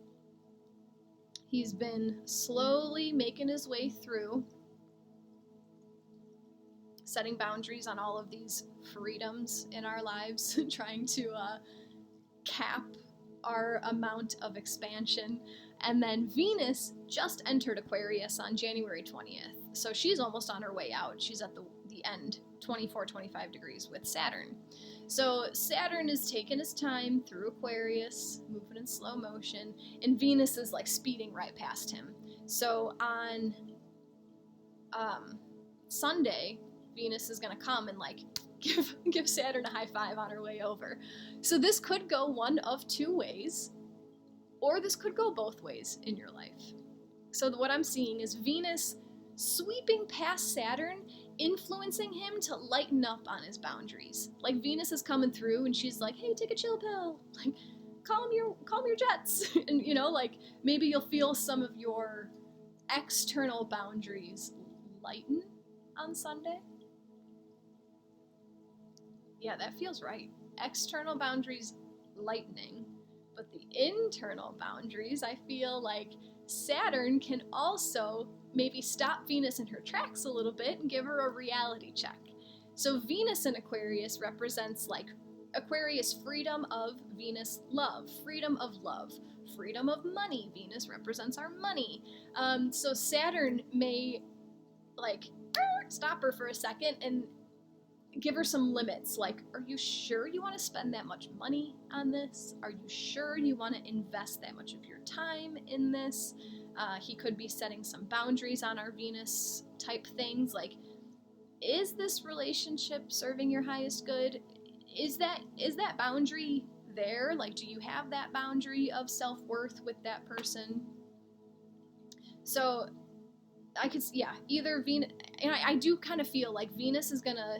He's been slowly making his way through, setting boundaries on all of these freedoms in our lives, trying to cap our amount of expansion. And then Venus just entered Aquarius on January 20th. So she's almost on her way out. She's at the end, 24, 25 degrees with Saturn. So Saturn is taking his time through Aquarius, moving in slow motion, and Venus is like speeding right past him. So on Sunday, Venus is gonna come and like give Saturn a high five on her way over. So this could go one of two ways, or this could go both ways in your life. So what I'm seeing is Venus sweeping past Saturn, influencing him to lighten up on his boundaries. Like Venus is coming through and she's like, hey, take a chill pill. Like, calm your jets. And you know, like maybe you'll feel some of your external boundaries lighten on Sunday. Yeah, that feels right. External boundaries lightening. But the internal boundaries, I feel like Saturn can also maybe stop Venus in her tracks a little bit and give her a reality check. So Venus in Aquarius represents like Aquarius freedom of, Venus love, freedom of love, freedom of money. Venus represents our money. So Saturn may like stop her for a second and give her some limits. Like, are you sure you want to spend that much money on this? Are you sure you want to invest that much of your time in this? He could be setting some boundaries on our Venus type things. Like, is this relationship serving your highest good? Is that boundary there? Like, do you have that boundary of self-worth with that person? So I could, yeah, either Venus, and I do kind of feel like Venus is gonna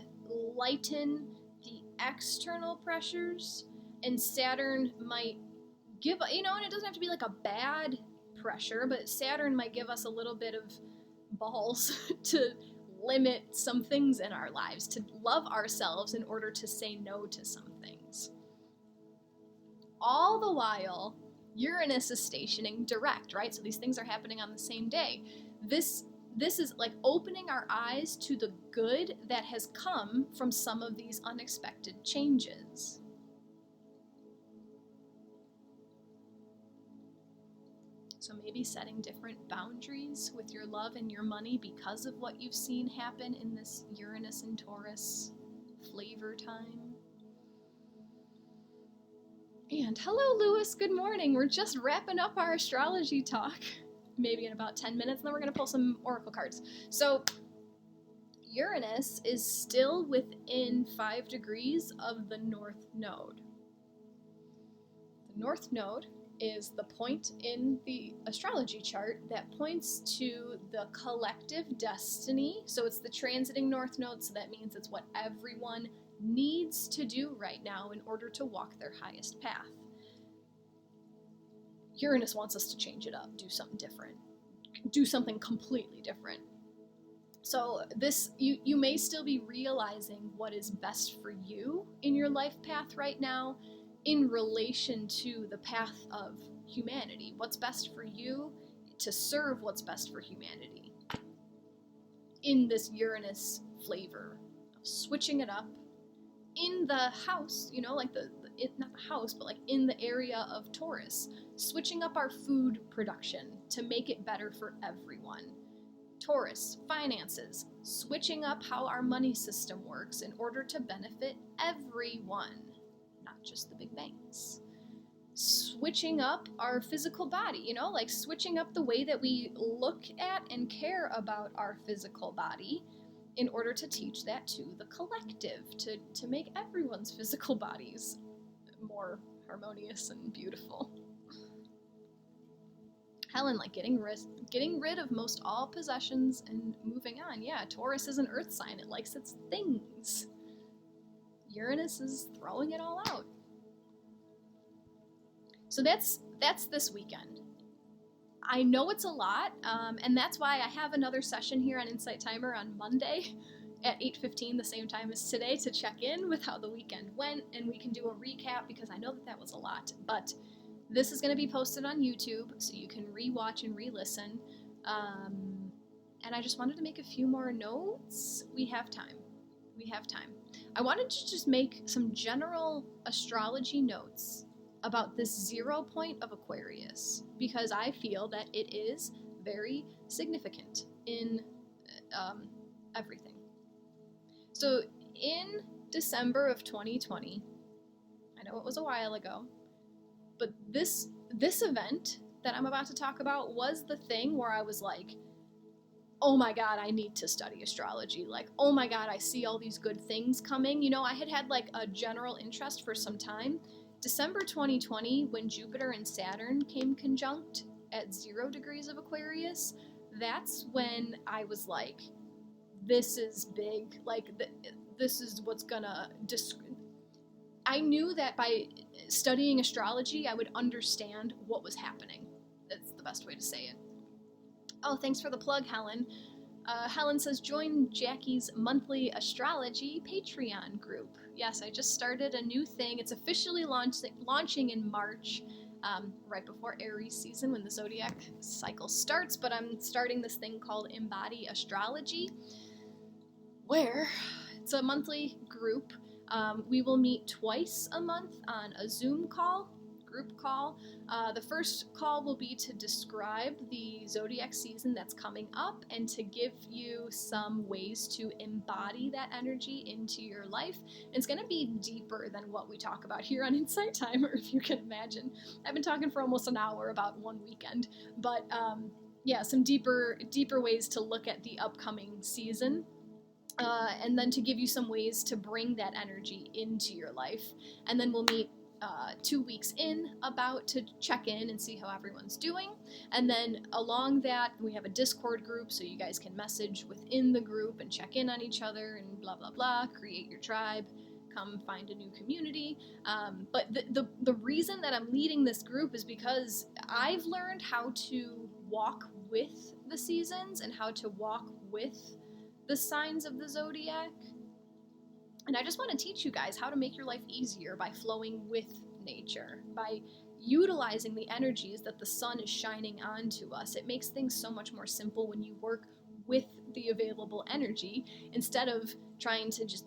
lighten the external pressures, and Saturn might give, and it doesn't have to be like a bad pressure, but Saturn might give us a little bit of balls to limit some things in our lives, to love ourselves in order to say no to some things. All the while, Uranus is stationing direct, right? So these things are happening on the same day. This is like opening our eyes to the good that has come from some of these unexpected changes. So maybe setting different boundaries with your love and your money because of what you've seen happen in this Uranus and Taurus flavor time. And hello, Lewis. Good morning. We're just wrapping up our astrology talk. Maybe in about 10 minutes, and then we're going to pull some oracle cards. So Uranus is still within 5 degrees of the North Node. The North Node is the point in the astrology chart that points to the collective destiny. So it's the transiting North Node, so that means it's what everyone needs to do right now in order to walk their highest path. Uranus wants us to change it up, do something different, do something completely different. So this, you may still be realizing what is best for you in your life path right now in relation to the path of humanity. What's best for you to serve what's best for humanity in this Uranus flavor of switching it up in the house, like not the house, but like in the area of Taurus, switching up our food production to make it better for everyone. Taurus, finances, switching up how our money system works in order to benefit everyone, not just the big banks. Switching up our physical body, like switching up the way that we look at and care about our physical body in order to teach that to the collective, to make everyone's physical bodies more harmonious and beautiful. Helen, like getting rid of most all possessions and moving on. Yeah, Taurus is an earth sign. It likes its things. Uranus is throwing it all out. So that's this weekend. I know it's a lot, and that's why I have another session here on Insight Timer on Monday at 8:15, the same time as today, to check in with how the weekend went, and we can do a recap because I know that was a lot. But this is going to be posted on YouTube, so you can re-watch and re-listen. And I just wanted to make a few more notes. We have time. I wanted to just make some general astrology notes about this 0 point of Aquarius, because I feel that it is very significant in everything. So in December of 2020, I know it was a while ago, but this event that I'm about to talk about was the thing where I was like, oh my God, I need to study astrology. Like, oh my God, I see all these good things coming. I had like a general interest for some time. December 2020, when Jupiter and Saturn came conjunct at 0 degrees of Aquarius, that's when I was like, this is big. Like, this is what's gonna... I knew that by studying astrology, I would understand what was happening. That's the best way to say it. Oh, thanks for the plug, Helen. Helen says, join Jacqui's monthly astrology Patreon group. Yes, I just started a new thing. It's officially launching in March. right before Aries season when the zodiac cycle starts, but I'm starting this thing called Embody Astrology, where it's a monthly group. We will meet twice a month on a Zoom call, group call. The first call will be to describe the zodiac season that's coming up and to give you some ways to embody that energy into your life. And it's going to be deeper than what we talk about here on Insight Timer, if you can imagine. I've been talking for almost an hour about one weekend, but yeah, some deeper ways to look at the upcoming season. And then to give you some ways to bring that energy into your life. And then we'll meet 2 weeks in about to check in and see how everyone's doing. And then along that, we have a Discord group so you guys can message within the group and check in on each other and blah, blah, blah, create your tribe, come find a new community. But the reason that I'm leading this group is because I've learned how to walk with the seasons and how to walk with the signs of the zodiac. And I just want to teach you guys how to make your life easier by flowing with nature, by utilizing the energies that the sun is shining onto us. It makes things so much more simple when you work with the available energy instead of trying to just,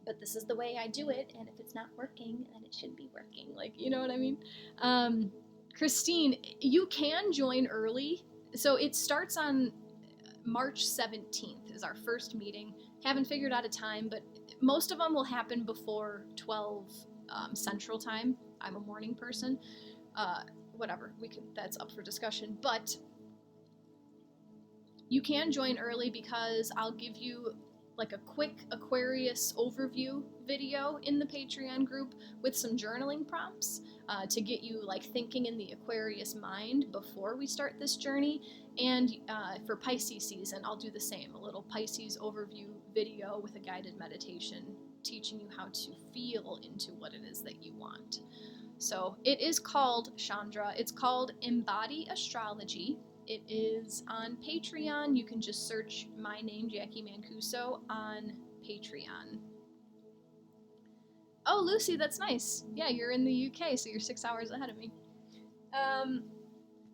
but this is the way I do it, and if it's not working, then it should be working. Like, you know what I mean? Christine, you can join early. So it starts on March 17th is our first meeting. Haven't figured out a time, but most of them will happen before 12 Central Time. I'm a morning person. Whatever, that's up for discussion. But you can join early because I'll give you like a quick Aquarius overview video in the Patreon group with some journaling prompts to get you like thinking in the Aquarius mind before we start this journey. And for Pisces season, I'll do the same, a little Pisces overview video with a guided meditation teaching you how to feel into what it is that you want. So it is called, Chandra, it's called Embody Astrology. It is on Patreon. You can just search my name, Jacqui Mancuso, on Patreon. Oh, Lucy, that's nice. Yeah, you're in the UK, so you're 6 hours ahead of me.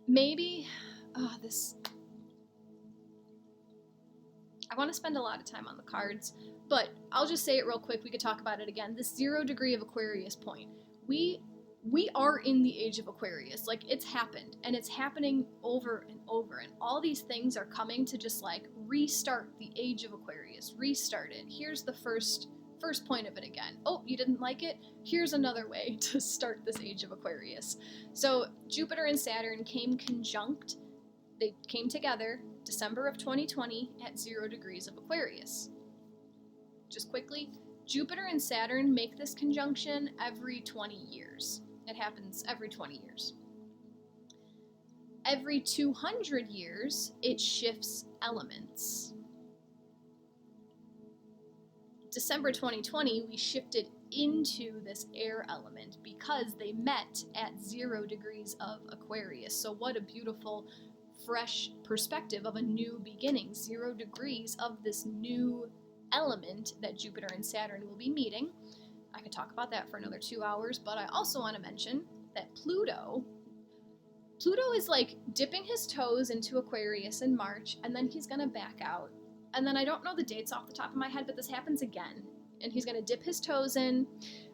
Maybe, I want to spend a lot of time on the cards, but I'll just say it real quick. We could talk about it again. This 0 degree of Aquarius point. We are in the age of Aquarius. Like, it's happened, and it's happening over and over, and all these things are coming to just, like, restart the age of Aquarius. Restart it. Here's the first point of it again. Oh, you didn't like it? Here's another way to start this age of Aquarius. So Jupiter and Saturn came conjunct. They came together December of 2020 at 0 degrees of Aquarius. Just quickly, Jupiter and Saturn make this conjunction every 20 years. It happens every 20 years. Every 200 years, it shifts elements. December 2020, we shifted into this air element because they met at 0 degrees of Aquarius. So what a beautiful, fresh perspective of a new beginning. 0 degrees of this new element that Jupiter and Saturn will be meeting. I could talk about that for another 2 hours, but I also want to mention that Pluto is like dipping his toes into Aquarius in March, and then he's going to back out. And then I don't know the dates off the top of my head, but this happens again. And he's going to dip his toes in,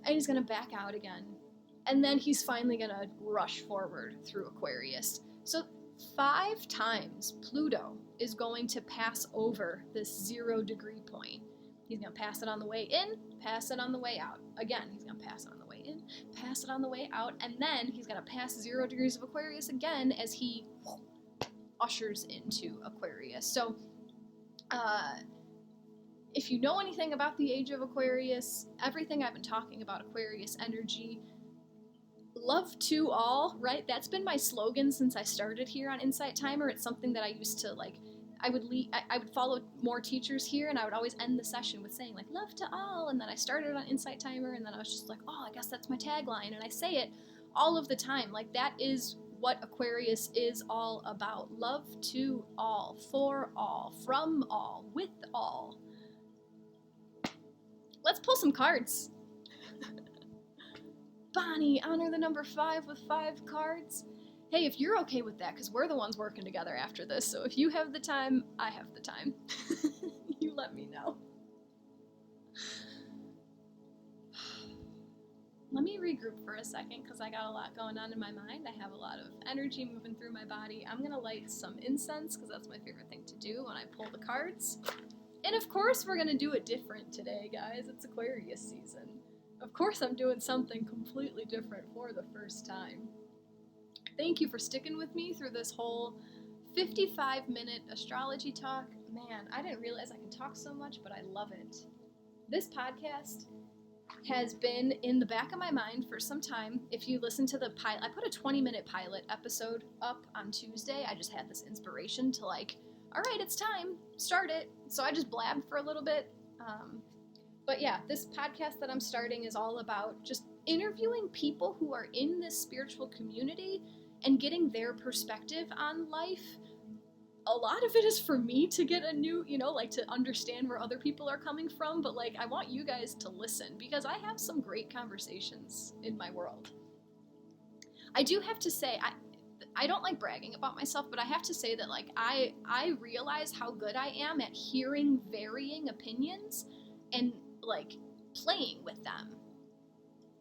and he's going to back out again. And then he's finally going to rush forward through Aquarius. So 5 times Pluto is going to pass over this 0 degree point. He's going to pass it on the way in, pass it on the way out. Again, he's going to pass it on the way in, pass it on the way out, and then he's going to pass 0 degrees of Aquarius again as he ushers into Aquarius. So, if you know anything about the age of Aquarius, everything I've been talking about Aquarius energy, love to all, right? That's been my slogan since I started here on Insight Timer. It's something that I used to, like, I would follow more teachers here, and I would always end the session with saying, like, love to all, and then I started on Insight Timer, and then I was just like, oh, I guess that's my tagline, and I say it all of the time. Like, that is what Aquarius is all about. Love to all, for all, from all, with all. Let's pull some cards. Bam! Bonnie, honor the number 5 with 5 cards. Hey, if you're okay with that, because we're the ones working together after this, so if you have the time, I have the time. You let me know. Let me regroup for a second, because I got a lot going on in my mind. I have a lot of energy moving through my body. I'm going to light some incense, because that's my favorite thing to do when I pull the cards. And of course, we're going to do it different today, guys. It's Aquarius season. Of course, I'm doing something completely different for the first time. Thank you for sticking with me through this whole 55-minute astrology talk. Man, I didn't realize I can talk so much, but I love it. This podcast has been in the back of my mind for some time. If you listen to the pilot, I put a 20-minute pilot episode up on Tuesday. I just had this inspiration to all right, it's time, start it. So I just blabbed for a little bit. But yeah, this podcast that I'm starting is all about just interviewing people who are in this spiritual community and getting their perspective on life. A lot of it is for me to get a new, to understand where other people are coming from, but I want you guys to listen, because I have some great conversations in my world. I do have to say, I don't like bragging about myself, but I have to say that I realize how good I am at hearing varying opinions and playing with them.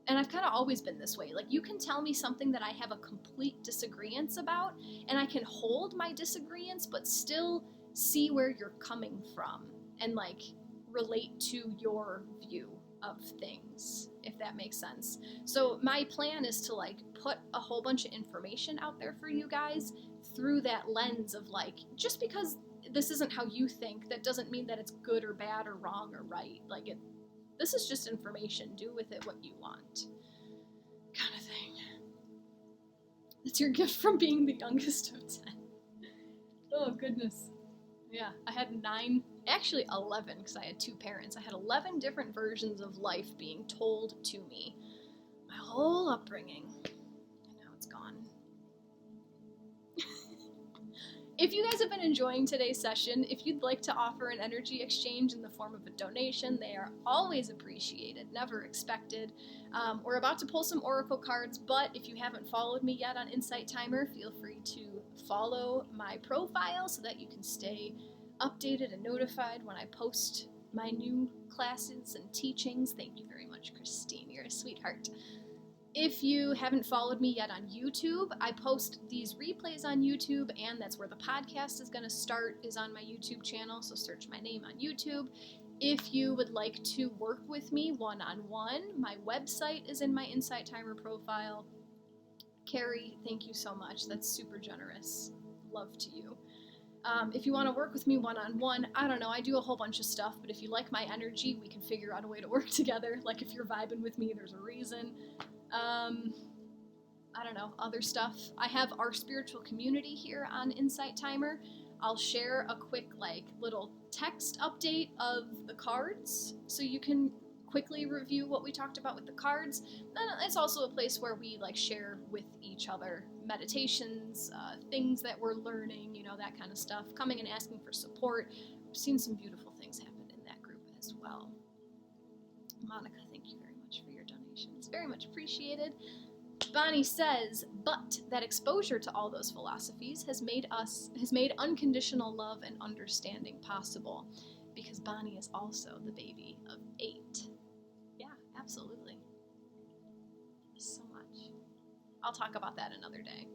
And I've kind of always been this way. You can tell me something that I have a complete disagreement about, and I can hold my disagreements, but still see where you're coming from and relate to your view of things, if that makes sense. So my plan is to put a whole bunch of information out there for you guys through that lens of just because this isn't how you think, that doesn't mean that it's good or bad or wrong or right. This is just information. Do with it what you want, kind of thing. That's your gift from being the youngest of 10. Oh, goodness. Yeah, I had 9, actually 11, because I had 2 parents. I had 11 different versions of life being told to me. My whole upbringing. And now it's gone. If you guys have been enjoying today's session, if you'd like to offer an energy exchange in the form of a donation, they are always appreciated, never expected. We're about to pull some oracle cards, but if you haven't followed me yet on Insight Timer, feel free to follow my profile so that you can stay updated and notified when I post my new classes and teachings. Thank you very much, Christine. You're a sweetheart. If you haven't followed me yet on YouTube, I post these replays on YouTube, and that's where the podcast is going to start, is on my YouTube channel, so search my name on YouTube. If you would like to work with me one-on-one, my website is in my Insight Timer profile. Carrie, thank you so much. That's super generous. Love to you. If you want to work with me one-on-one, I don't know, I do a whole bunch of stuff, but if you like my energy, we can figure out a way to work together. If you're vibing with me, there's a reason. I don't know, other stuff. I have our spiritual community here on Insight Timer. I'll share a quick, little text update of the cards, so you can quickly review what we talked about with the cards. Then it's also a place where we, share with each other meditations, things that we're learning, that kind of stuff, coming and asking for support. I've seen some beautiful things happen in that group as well. Monica, thank you very much for your donations. Very much appreciated. Bonnie says, but that exposure to all those philosophies has made unconditional love and understanding possible, because Bonnie is also the baby of 8. Yeah, absolutely. So much. I'll talk about that another day.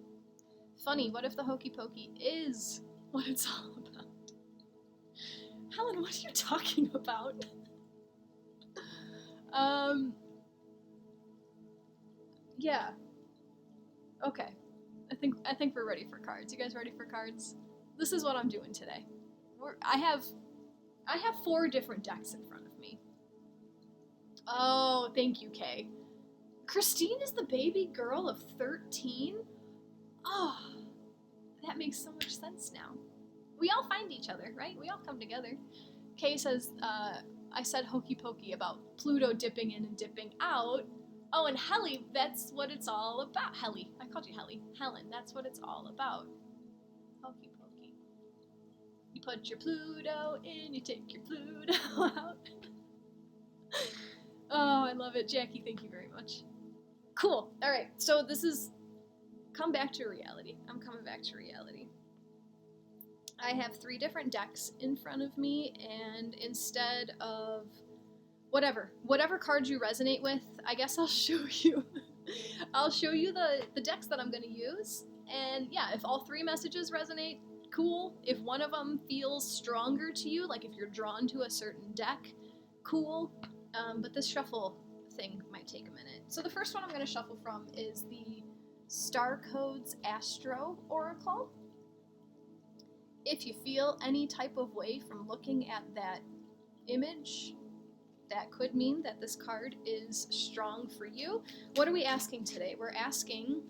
Funny, what if the hokey pokey is what it's all about? Helen, what are you talking about? Yeah. Okay. I think we're ready for cards. You guys ready for cards? This is what I'm doing today. I have 4 different decks in front of me. Oh, thank you, Kay. Christine is the baby girl of 13? Oh, that makes so much sense now. We all find each other, right? We all come together. Kay says, I said hokey pokey about Pluto dipping in and dipping out. Oh, and Helly, that's what it's all about. Helly, I called you Helly. Helen, that's what it's all about. Hokey pokey. You put your Pluto in, you take your Pluto out. Oh, I love it. Jackie, thank you very much. Cool. All right. So this is come back to reality. I'm coming back to reality. I have 3 different decks in front of me, and instead of whatever cards you resonate with, I guess I'll show you. I'll show you the decks that I'm going to use. And yeah, if all 3 messages resonate, cool. If one of them feels stronger to you, like if you're drawn to a certain deck, cool. But this shuffle thing might take a minute. So the first one I'm going to shuffle from is the Star Codes Astro Oracle. If you feel any type of way from looking at that image, that could mean that this card is strong for you. What are we asking today? We're asking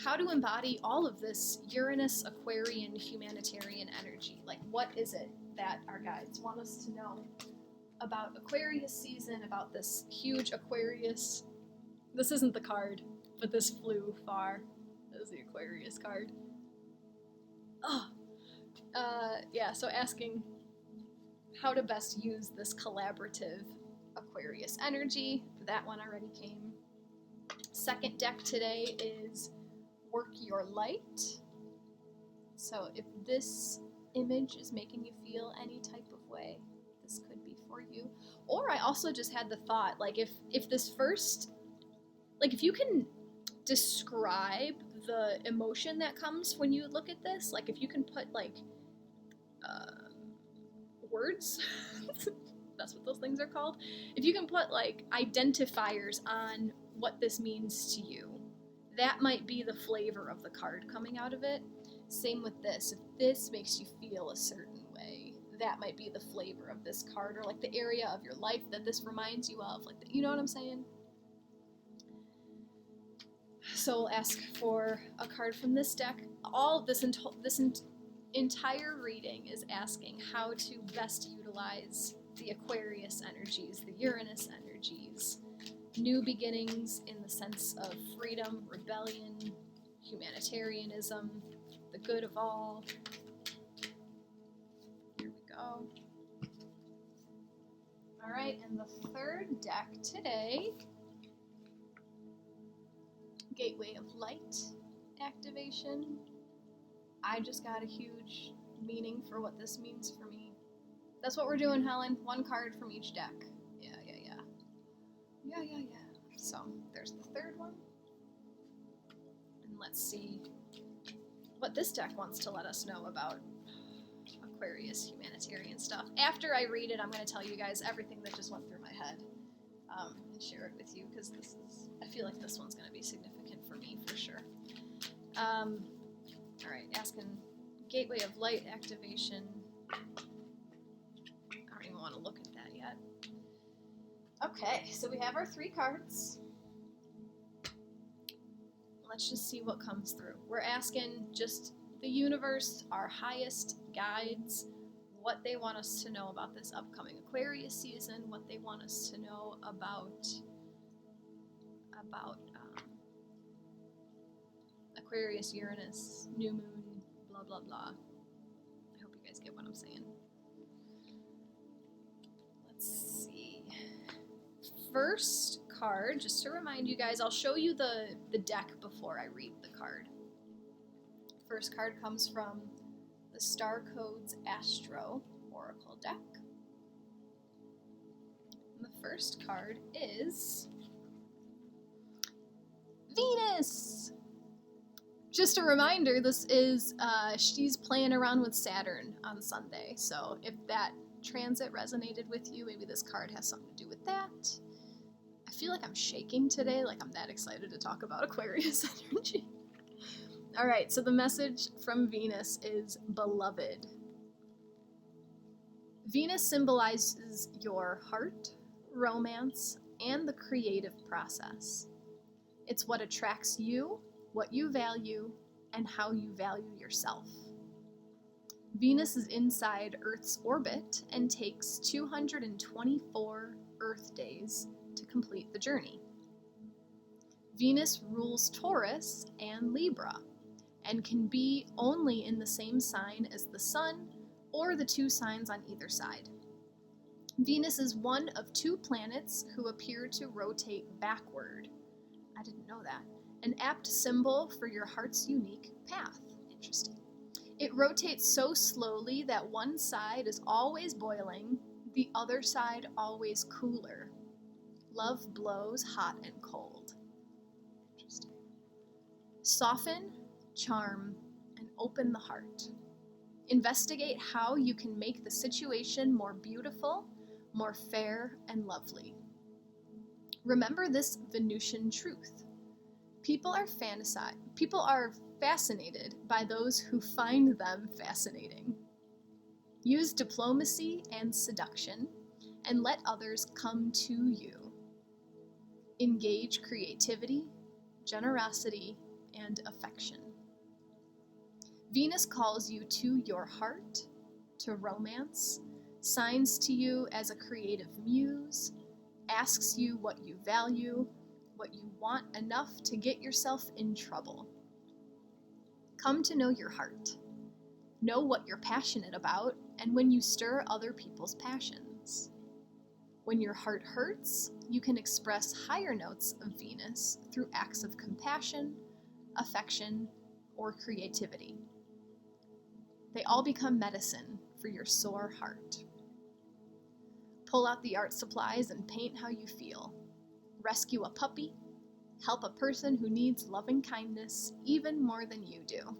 how to embody all of this Uranus, Aquarian, humanitarian energy. Like, what is it that our guides want us to know about Aquarius season, about this huge Aquarius? This isn't the card, but this flew far. That is the Aquarius card. Oh. Yeah, so asking how to best use this collaborative Aquarius energy. That one already came. Second deck today is Work Your Light. So if this image is making you feel any type of way, this could be for you. Or I also just had the thought, like if this first, like if you can describe the emotion that comes when you look at this, like if you can put like words, that's what those things are called. If you can put like identifiers on what this means to you, that might be the flavor of the card coming out of it. Same with this. If this makes you feel a certain way, that might be the flavor of this card, or like the area of your life that this reminds you of. Like, you know what I'm saying? So we'll ask for a card from this deck. All this entire reading is asking how to best utilize the Aquarius energies, the Uranus energies, new beginnings in the sense of freedom, rebellion, humanitarianism, the good of all. Here we go. All right, and the third deck today, Gateway of Light activation. I just got a huge meaning for what this means for me. That's what we're doing, Helen. 1 card from each deck. Yeah. So there's the third one. And let's see what this deck wants to let us know about Aquarius humanitarian stuff. After I read it, I'm going to tell you guys everything that just went through my head and share it with you, because I feel like this one's going to be significant for me for sure. All right, asking Gateway of Light activation. I don't even want to look at that yet. Okay, so we have our 3 cards. Let's just see what comes through. We're asking just the universe, our highest guides, what they want us to know about this upcoming Aquarius season, what they want us to know about Aquarius, Uranus, new moon, blah, blah, blah. I hope you guys get what I'm saying. Let's see. First card, just to remind you guys, I'll show you the deck before I read the card. First card comes from the Star Codes Astro Oracle deck. And the first card is Venus! Just a reminder, this is, she's playing around with Saturn on Sunday, so if that transit resonated with you, maybe this card has something to do with that. I feel like I'm shaking today, like I'm that excited to talk about Aquarius energy. Alright, so the message from Venus is beloved. Venus symbolizes your heart, romance, and the creative process. It's what attracts you, what you value, and how you value yourself. Venus is inside Earth's orbit and takes 224 Earth days to complete the journey. Venus rules Taurus and Libra, and can be only in the same sign as the Sun or the 2 signs on either side. Venus is one of 2 planets who appear to rotate backward. I didn't know that. An apt symbol for your heart's unique path. Interesting. It rotates so slowly that one side is always boiling, the other side always cooler. Love blows hot and cold. Interesting. Soften, charm, and open the heart. Investigate how you can make the situation more beautiful, more fair, and lovely. Remember this Venusian truth. People are fascinated by those who find them fascinating. Use diplomacy and seduction, and let others come to you. Engage creativity, generosity, and affection. Venus calls you to your heart, to romance, signs to you as a creative muse, asks you what you value, what you want enough to get yourself in trouble. Come to know your heart. Know what you're passionate about, and when you stir other people's passions. When your heart hurts, you can express higher notes of Venus through acts of compassion, affection, or creativity. They all become medicine for your sore heart. Pull out the art supplies and paint how you feel. Rescue a puppy. Help a person who needs loving kindness even more than you do.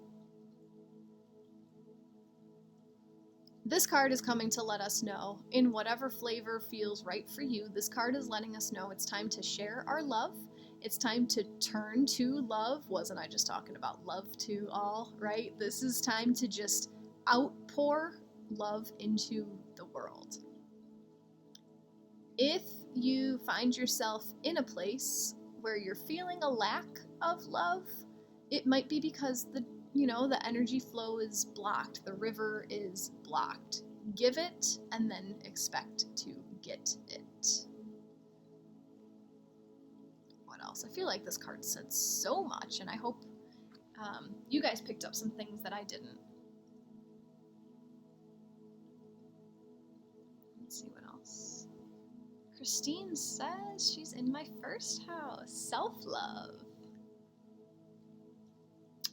This card is coming to let us know, in whatever flavor feels right for you, this card is letting us know it's time to share our love. It's time to turn to love. Wasn't I just talking about love to all, right? This is time to just outpour love into the world. If you find yourself in a place where you're feeling a lack of love, it might be because the energy flow is blocked, the river is blocked. Give it and then expect to get it. What else? I feel like this card said so much, and I hope you guys picked up some things that I didn't. Let's see what else. Christine says she's in my first house. Self-love.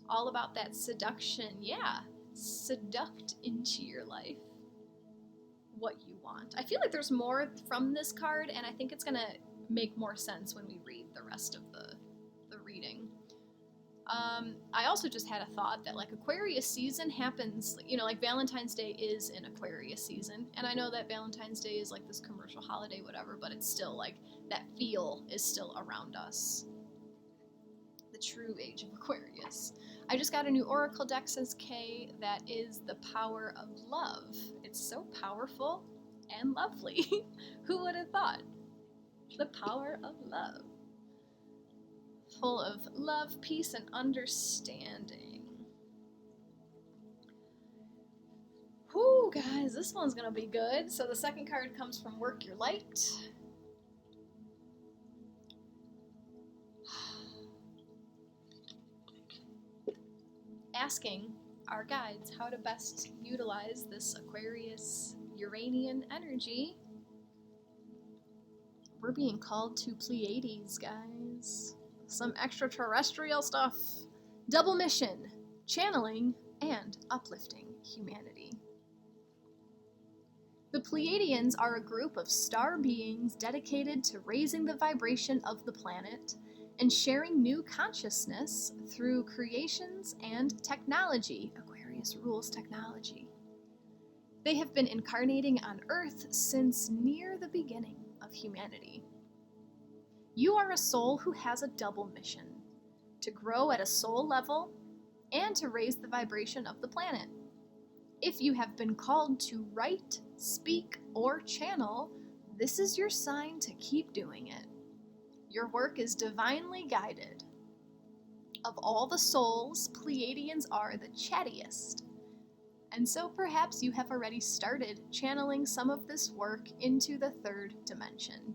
All about that seduction. Yeah. Seduct into your life what you want. I feel like there's more from this card, and I think it's going to make more sense when we read the rest of the reading. I also just had a thought that like Aquarius season happens, like Valentine's Day is in Aquarius season, and I know that Valentine's Day is like this commercial holiday, whatever, but it's still like that feel is still around us. The true age of Aquarius. I just got a new oracle deck, says Kay, that is the power of love. It's so powerful and lovely. Who would have thought? The power of love. Full of love, peace, and understanding. Whew, guys, this one's gonna be good. So the second card comes from Work Your Light. Asking our guides how to best utilize this Aquarius Uranian energy. We're being called to Pleiades, guys. Some extraterrestrial stuff. Double mission, channeling, and uplifting humanity. The Pleiadians are a group of star beings dedicated to raising the vibration of the planet and sharing new consciousness through creations and technology. Aquarius rules technology. They have been incarnating on Earth since near the beginning of humanity. You are a soul who has a double mission: to grow at a soul level and to raise the vibration of the planet. If you have been called to write, speak, or channel, this is your sign to keep doing it. Your work is divinely guided. Of all the souls, Pleiadians are the chattiest. And so perhaps you have already started channeling some of this work into the third dimension.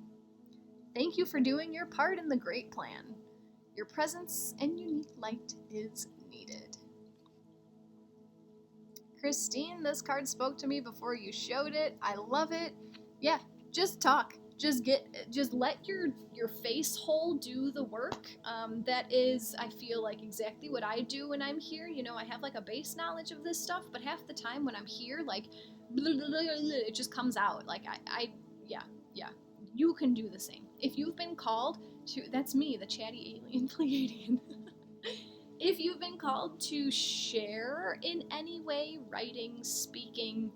Thank you for doing your part in the great plan. Your presence and unique light is needed. Christine, this card spoke to me before you showed it. I love it. Yeah, just talk. just let your face hole do the work. That is, I feel like, exactly what I do when I'm here. You know, I have like a base knowledge of this stuff, but half the time when I'm here, like, it just comes out. Like, yeah, you can do the same. If you've been called to, that's me, the chatty alien Pleiadian. If you've been called to share in any way, writing, speaking,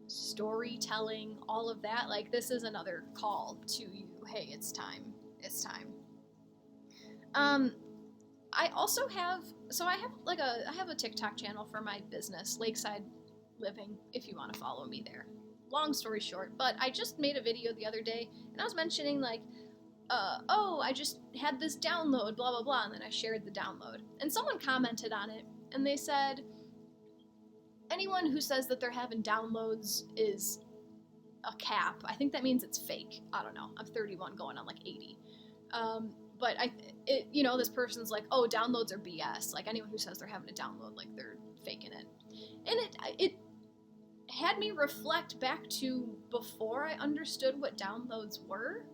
storytelling, all of that, like, this is another call to you. Hey, it's time. I also have, I have a TikTok channel for my business, Lakeside Living, if you want to follow me there. Long story short, but I just made a video the other day, and I was mentioning, like, oh, I just had this download, blah, blah, blah, and then I shared the download. And someone commented on it, and they said, anyone who says that they're having downloads is a cap. I think that means it's fake. I don't know. I'm 31 going on like 80. But this person's like, oh, downloads are BS. Like, anyone who says they're having a download, like, they're faking it. And it had me reflect back to before I understood what downloads were.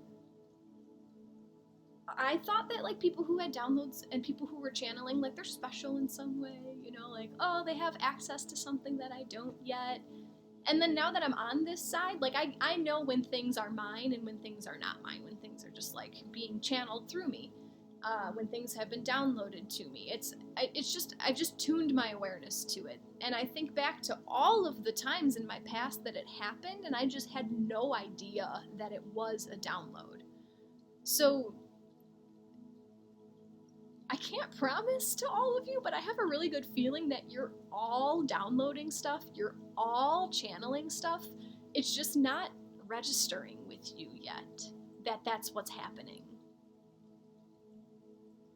I thought that, like, people who had downloads and people who were channeling, like, they're special in some way, you know, like, oh, they have access to something that I don't yet. And then now that I'm on this side, like, I know when things are mine and when things are not mine, when things are just, like, being channeled through me, when things have been downloaded to me. I just tuned my awareness to it. And I think back to all of the times in my past that it happened, and I just had no idea that it was a download. So I can't promise to all of you, but I have a really good feeling that you're all downloading stuff, you're all channeling stuff. It's just not registering with you yet that that's what's happening.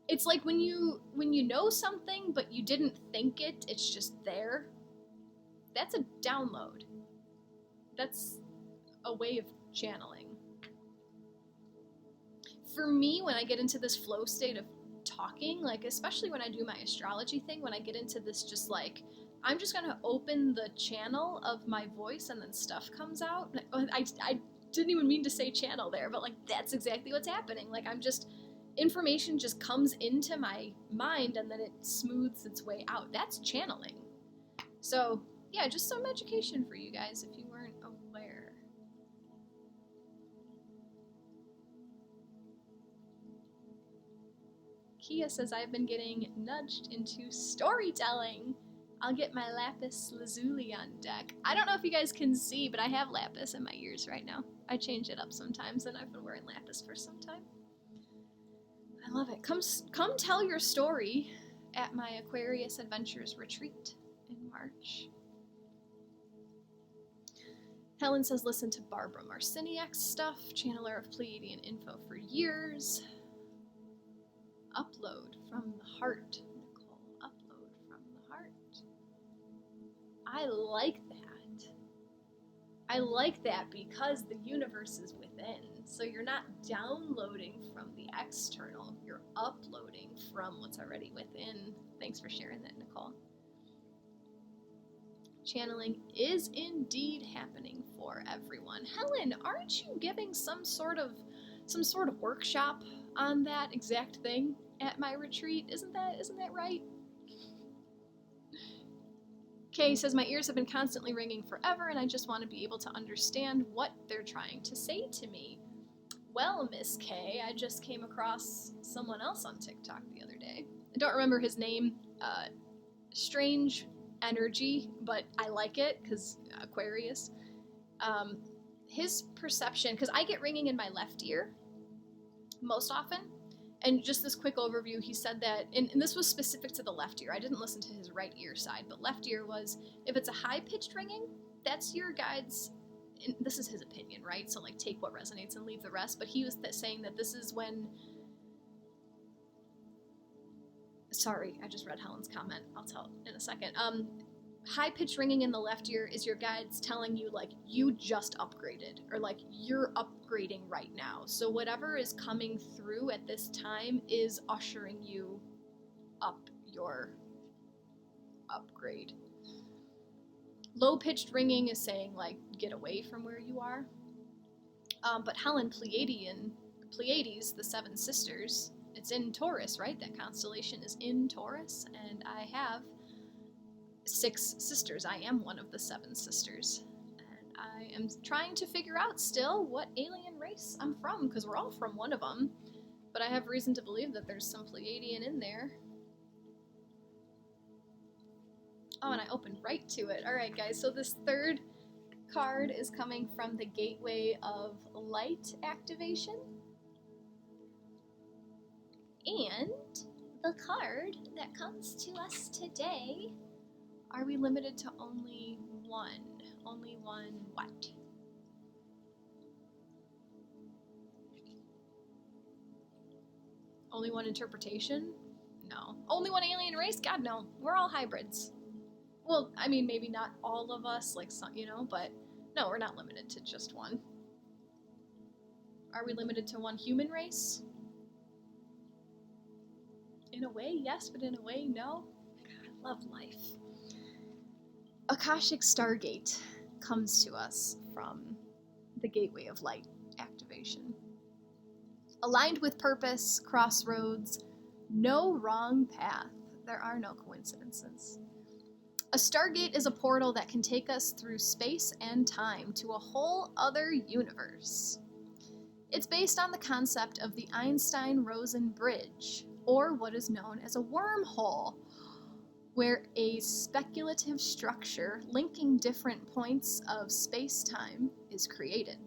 It's like when you know something but you didn't think it, it's just there. That's a download. That's a way of channeling. For me, when I get into this flow state of talking, like, especially when I do my astrology thing, when I get into this, just like, I'm just gonna open the channel of my voice and then stuff comes out. I didn't even mean to say channel there, but, like, that's exactly what's happening. Like, information just comes into my mind and then it smooths its way out. That's channeling. So yeah, just some education for you guys if you weren't aware. Kia says, I've been getting nudged into storytelling. I'll get my lapis lazuli on deck. I don't know if you guys can see, but I have lapis in my ears right now. I change it up sometimes, and I've been wearing lapis for some time. I love it. Come tell your story at my Aquarius Adventures retreat in March. Helen says, listen to Barbara Marciniak's stuff, channeler of Pleiadian info for years. Upload from the heart, Nicole. Upload from the heart. I like that. I like that because the universe is within. So you're not downloading from the external. You're uploading from what's already within. Thanks for sharing that, Nicole. Channeling is indeed happening for everyone. Helen, aren't you giving some sort of workshop on that exact thing at my retreat? Isn't that right? Kay says, my ears have been constantly ringing forever and I just want to be able to understand what they're trying to say to me. Well, Miss Kay, I just came across someone else on TikTok the other day. I don't remember his name. Strange energy, but I like it because Aquarius. His perception, because I get ringing in my left ear most often, and just this quick overview, he said that, and this was specific to the left ear. I didn't listen to his right ear side, but left ear was, if it's a high-pitched ringing, that's your guide's, and this is his opinion, right? So, like, take what resonates and leave the rest. But he was saying that this is when, sorry, I just read Helen's comment. I'll tell in a second. High-pitched ringing in the left ear is your guides telling you, like, you just upgraded, or, like, you're upgrading right now. So whatever is coming through at this time is ushering you up your upgrade. Low-pitched ringing is saying, like, get away from where you are. But Helen Pleiades, the Seven Sisters, it's in Taurus, right? That constellation is in Taurus, and I have 6 sisters. I am one of the 7 sisters. And I am trying to figure out still what alien race I'm from, because we're all from one of them. But I have reason to believe that there's some Pleiadian in there. Oh, and I opened right to it. Alright, guys, so this third card is coming from the Gateway of Light activation. And the card that comes to us today, are we limited to only one? Only one what? Only one interpretation? No. Only one alien race? God, no. We're all hybrids. Well, I mean, maybe not all of us, like some, but no, we're not limited to just one. Are we limited to one human race? In a way, yes, but in a way, no. God, I love life. Akashic Stargate comes to us from the Gateway of Light activation. Aligned with purpose, crossroads, no wrong path. There are no coincidences. A stargate is a portal that can take us through space and time to a whole other universe. It's based on the concept of the Einstein-Rosen bridge, or what is known as a wormhole, where a speculative structure linking different points of space-time is created.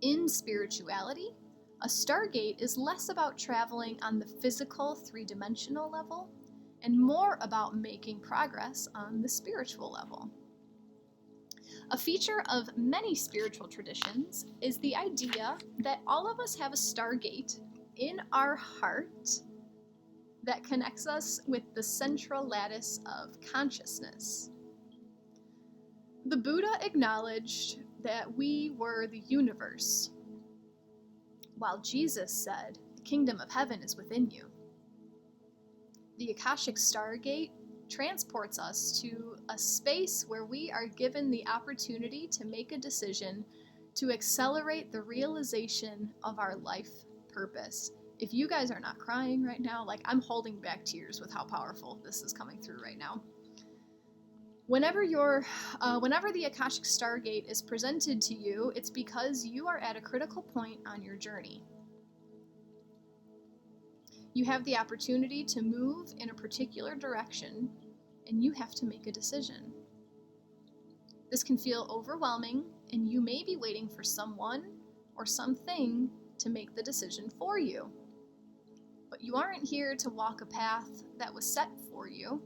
In spirituality, a stargate is less about traveling on the physical 3-dimensional level and more about making progress on the spiritual level. A feature of many spiritual traditions is the idea that all of us have a stargate in our heart that connects us with the central lattice of consciousness. The Buddha acknowledged that we were the universe, while Jesus said, "The kingdom of heaven is within you." The Akashic Stargate transports us to a space where we are given the opportunity to make a decision to accelerate the realization of our life purpose. If you guys are not crying right now, like I'm holding back tears with how powerful this is coming through right now. Whenever the Akashic Stargate is presented to you, it's because you are at a critical point on your journey. You have the opportunity to move in a particular direction, and you have to make a decision. This can feel overwhelming, and you may be waiting for someone or something to make the decision for you. But you aren't here to walk a path that was set for you.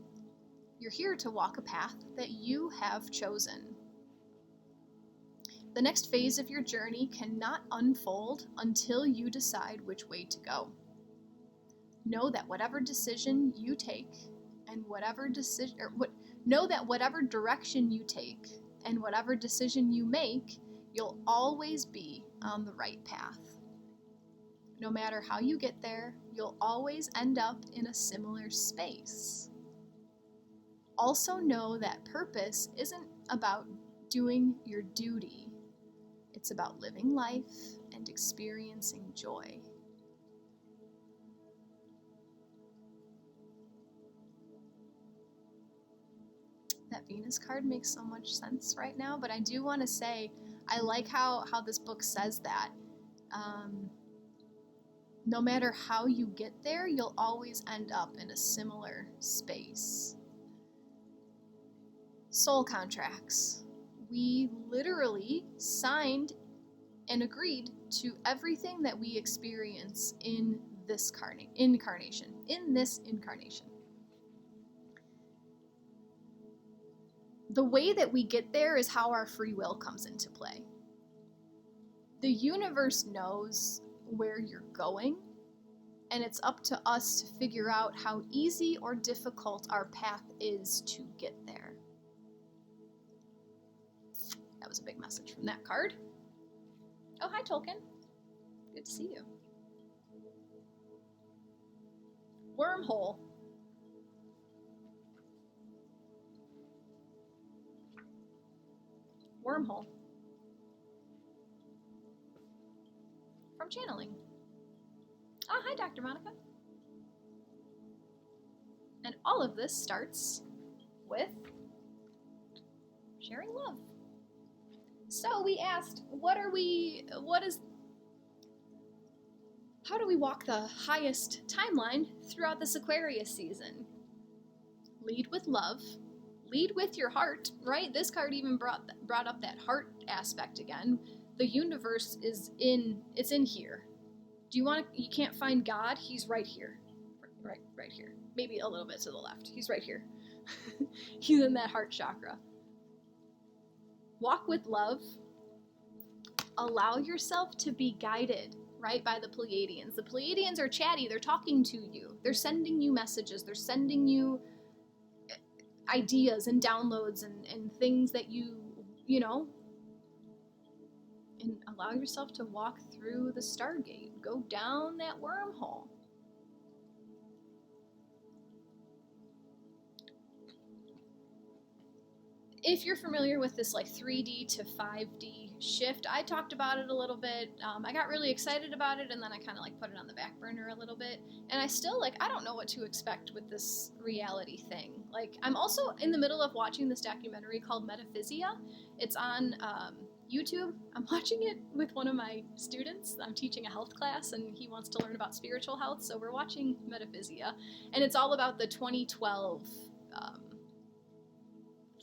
You're here to walk a path that you have chosen. The next phase of your journey cannot unfold until you decide which way to go. Know that whatever decision you take and whatever direction you take and whatever decision you make, you'll always be on the right path. No matter how you get there, you'll always end up in a similar space. Also know that purpose isn't about doing your duty. It's about living life and experiencing joy. That Venus card makes so much sense right now, but I do want to say, I like how this book says that. No matter how you get there, you'll always end up in a similar space. Soul contracts. We literally signed and agreed to everything that we experience in this incarnation. The way that we get there is how our free will comes into play. The universe knows where you're going, and it's up to us to figure out how easy or difficult our path is to get there. That was a big message from that card. Oh, hi, Tolkien. Good to see you. Wormhole. Wormhole. from channeling. Oh, hi, Dr. Monica. And all of this starts with sharing love. So we asked, how do we walk the highest timeline throughout this Aquarius season? Lead with love. Lead with your heart, right? This card even brought up that heart aspect again. The universe is in here. You can't find God? He's right here. Right here. Maybe a little bit to the left. He's right here. He's in that heart chakra. Walk with love. Allow yourself to be guided, right, by the Pleiadians. The Pleiadians are chatty. They're talking to you. They're sending you messages. They're sending you ideas and downloads and things that you know. And allow yourself to walk through the Stargate. Go down that wormhole. If you're familiar with this like 3D to 5D shift, I talked about it a little bit. I got really excited about it, and then I kind of like put it on the back burner a little bit. And I still I don't know what to expect with this reality thing. Like, I'm also in the middle of watching this documentary called Metaphysia. It's on YouTube. I'm watching it with one of my students. I'm teaching a health class, and he wants to learn about spiritual health, so we're watching Metaphysia. And it's all about the 2012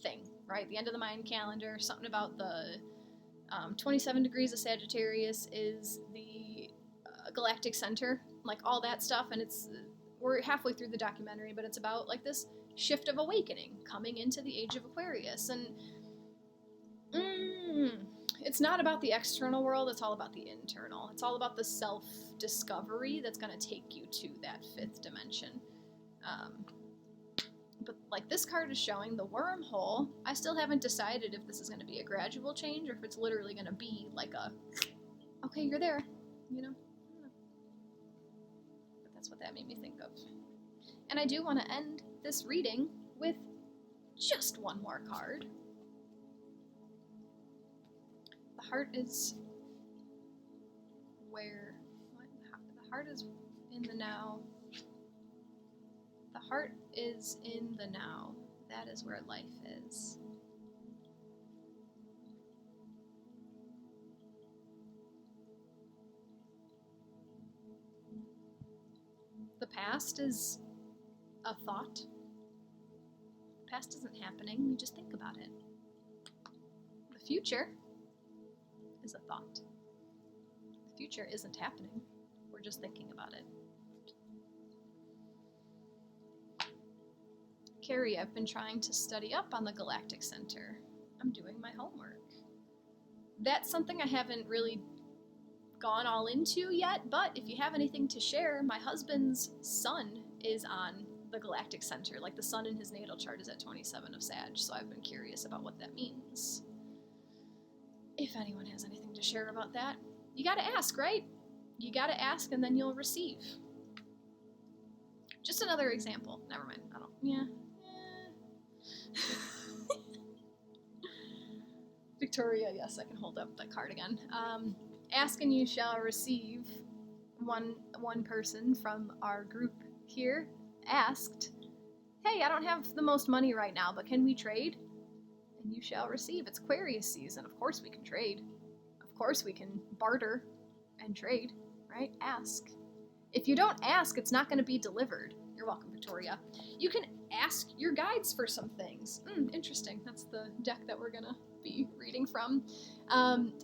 thing. Right, the end of the Mayan calendar, something about the 27 degrees of Sagittarius is the galactic center, like all that stuff, and we're halfway through the documentary, but it's about like this shift of awakening coming into the age of Aquarius, and it's not about the external world, it's all about the internal. It's all about the self-discovery that's going to take you to that fifth dimension. But like this card is showing the wormhole. I still haven't decided if this is going to be a gradual change or if it's literally going to be like okay, you're there, you know? But that's what that made me think of. And I do want to end this reading with just one more card. The heart is where? What? The heart is in the now. The heart is in the now. That is where life is. The past is a thought. The past isn't happening, you just think about it. The future is a thought. The future isn't happening, we're just thinking about it. Carrie, I've been trying to study up on the Galactic Center. I'm doing my homework. That's something I haven't really gone all into yet, but if you have anything to share, my husband's sun is on the Galactic Center. Like the sun in his natal chart is at 27 of Sag, so I've been curious about what that means. If anyone has anything to share about that, you gotta ask, right? You gotta ask and then you'll receive. Just another example. Never mind. Victoria, yes, I can hold up that card again. Ask and you shall receive. One person from our group here asked, hey, I don't have the most money right now, but can we trade? And you shall receive. It's Aquarius season. Of course we can trade. Of course we can barter and trade, right? Ask. If you don't ask, it's not going to be delivered. You're welcome, Victoria. You can ask your guides for some things. Interesting. That's the deck that we're going to be reading from.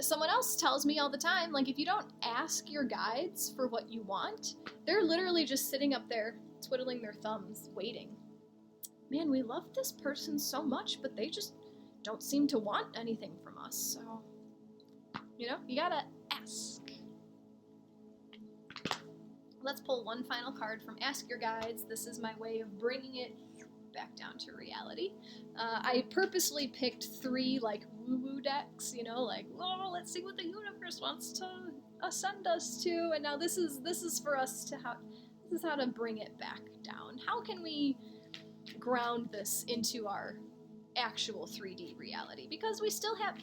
Someone else tells me all the time, like, if you don't ask your guides for what you want, they're literally just sitting up there twiddling their thumbs, waiting. Man, we love this person so much, but they just don't seem to want anything from us. So, you gotta ask. Let's pull one final card from Ask Your Guides. This is my way of bringing it back down to reality. I purposely picked 3 like woo-woo decks, whoa, let's see what the universe wants to ascend us to. And now this is for us to this is how to bring it back down. How can we ground this into our actual 3D reality? Because we still have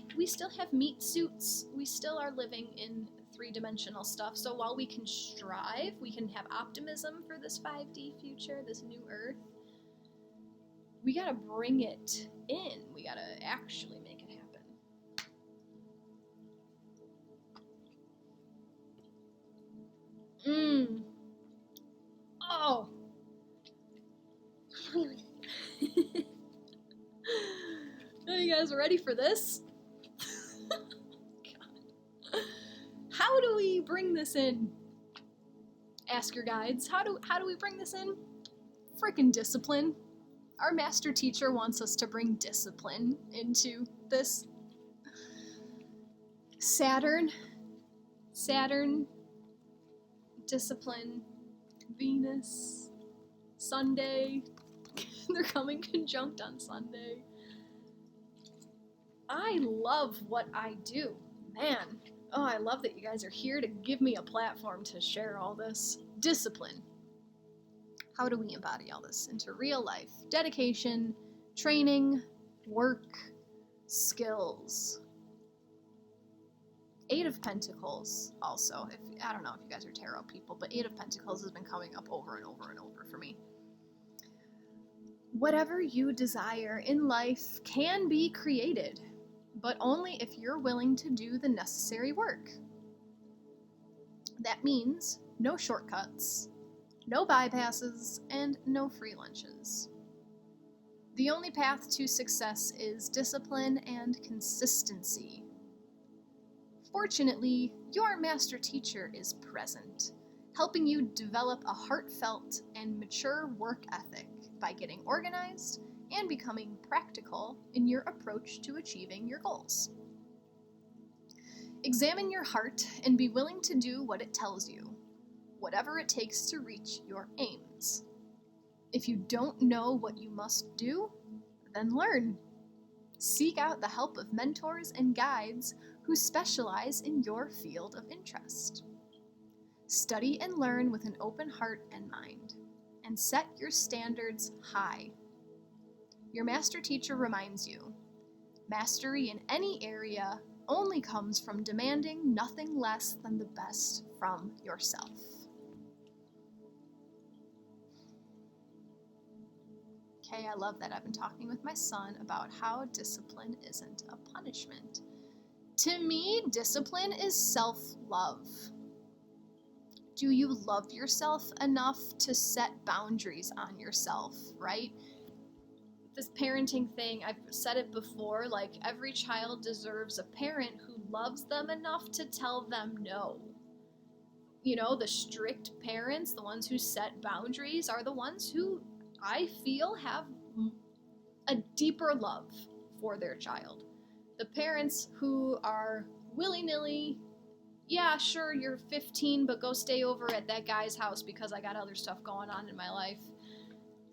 meat suits. We still are living in three-dimensional stuff. So while we can strive, we can have optimism for this 5D future, this new Earth, we gotta bring it in. We gotta actually make it happen. Oh. Are you guys ready for this? God. How do we bring this in? Ask your guides. How do we bring this in? Frickin' discipline. Our master teacher wants us to bring discipline into this. Saturn, discipline, Venus, Sunday. They're coming conjunct on Sunday. I love what I do. Man, oh, I love that you guys are here to give me a platform to share all this. Discipline. How do we embody all this into real life? Dedication, training, work, skills. Eight of Pentacles also. I don't know if you guys are tarot people, but Eight of Pentacles has been coming up over and over and over for me. Whatever you desire in life can be created, but only if you're willing to do the necessary work. That means no shortcuts, no bypasses, and no free lunches. The only path to success is discipline and consistency. Fortunately, your master teacher is present, helping you develop a heartfelt and mature work ethic by getting organized and becoming practical in your approach to achieving your goals. Examine your heart and be willing to do what it tells you, whatever it takes to reach your aims. If you don't know what you must do, then learn. Seek out the help of mentors and guides who specialize in your field of interest. Study and learn with an open heart and mind, and set your standards high. Your master teacher reminds you, mastery in any area only comes from demanding nothing less than the best from yourself. Okay, I love that. I've been talking with my son about how discipline isn't a punishment. To me, discipline is self-love. Do you love yourself enough to set boundaries on yourself, right? This parenting thing, I've said it before, like every child deserves a parent who loves them enough to tell them no. You know, the strict parents, the ones who set boundaries, are the ones who I feel have a deeper love for their child. The parents who are willy-nilly, yeah, sure, you're 15, but go stay over at that guy's house because I got other stuff going on in my life.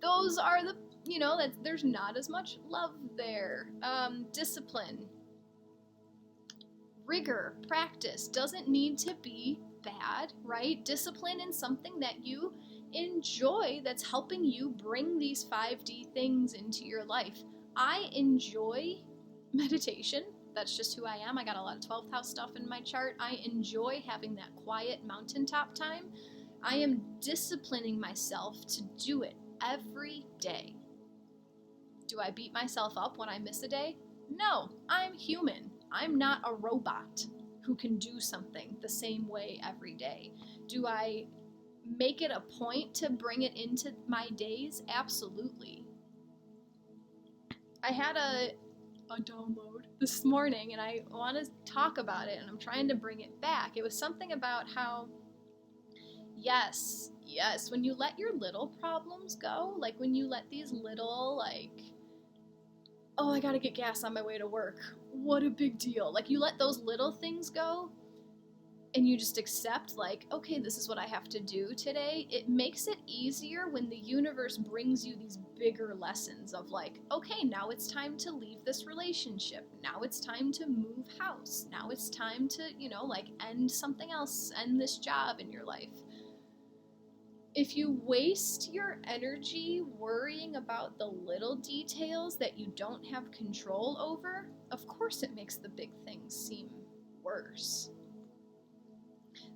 Those are the, you know, that there's not as much love there. Discipline, rigor, practice doesn't need to be bad, right? Discipline in something that you enjoy that's helping you bring these 5D things into your life. I enjoy meditation. That's just who I am. I got a lot of 12th house stuff in my chart. I enjoy having that quiet mountaintop time. I am disciplining myself to do it every day. Do I beat myself up when I miss a day? No, I'm human. I'm not a robot who can do something the same way every day. Do I make it a point to bring it into my days? Absolutely. I had a download this morning and I want to talk about it and I'm trying to bring it back. It was something about how, yes, when you let your little problems go, like when you let these little, like, oh, I gotta get gas on my way to work, what a big deal. Like, you let those little things go and you just accept, like, okay, this is what I have to do today. It makes it easier when the universe brings you these bigger lessons of, like, okay, now it's time to leave this relationship. Now it's time to move house. Now it's time to, you know, like, end something else, end this job in your life. If you waste your energy worrying about the little details that you don't have control over, of course it makes the big things seem worse.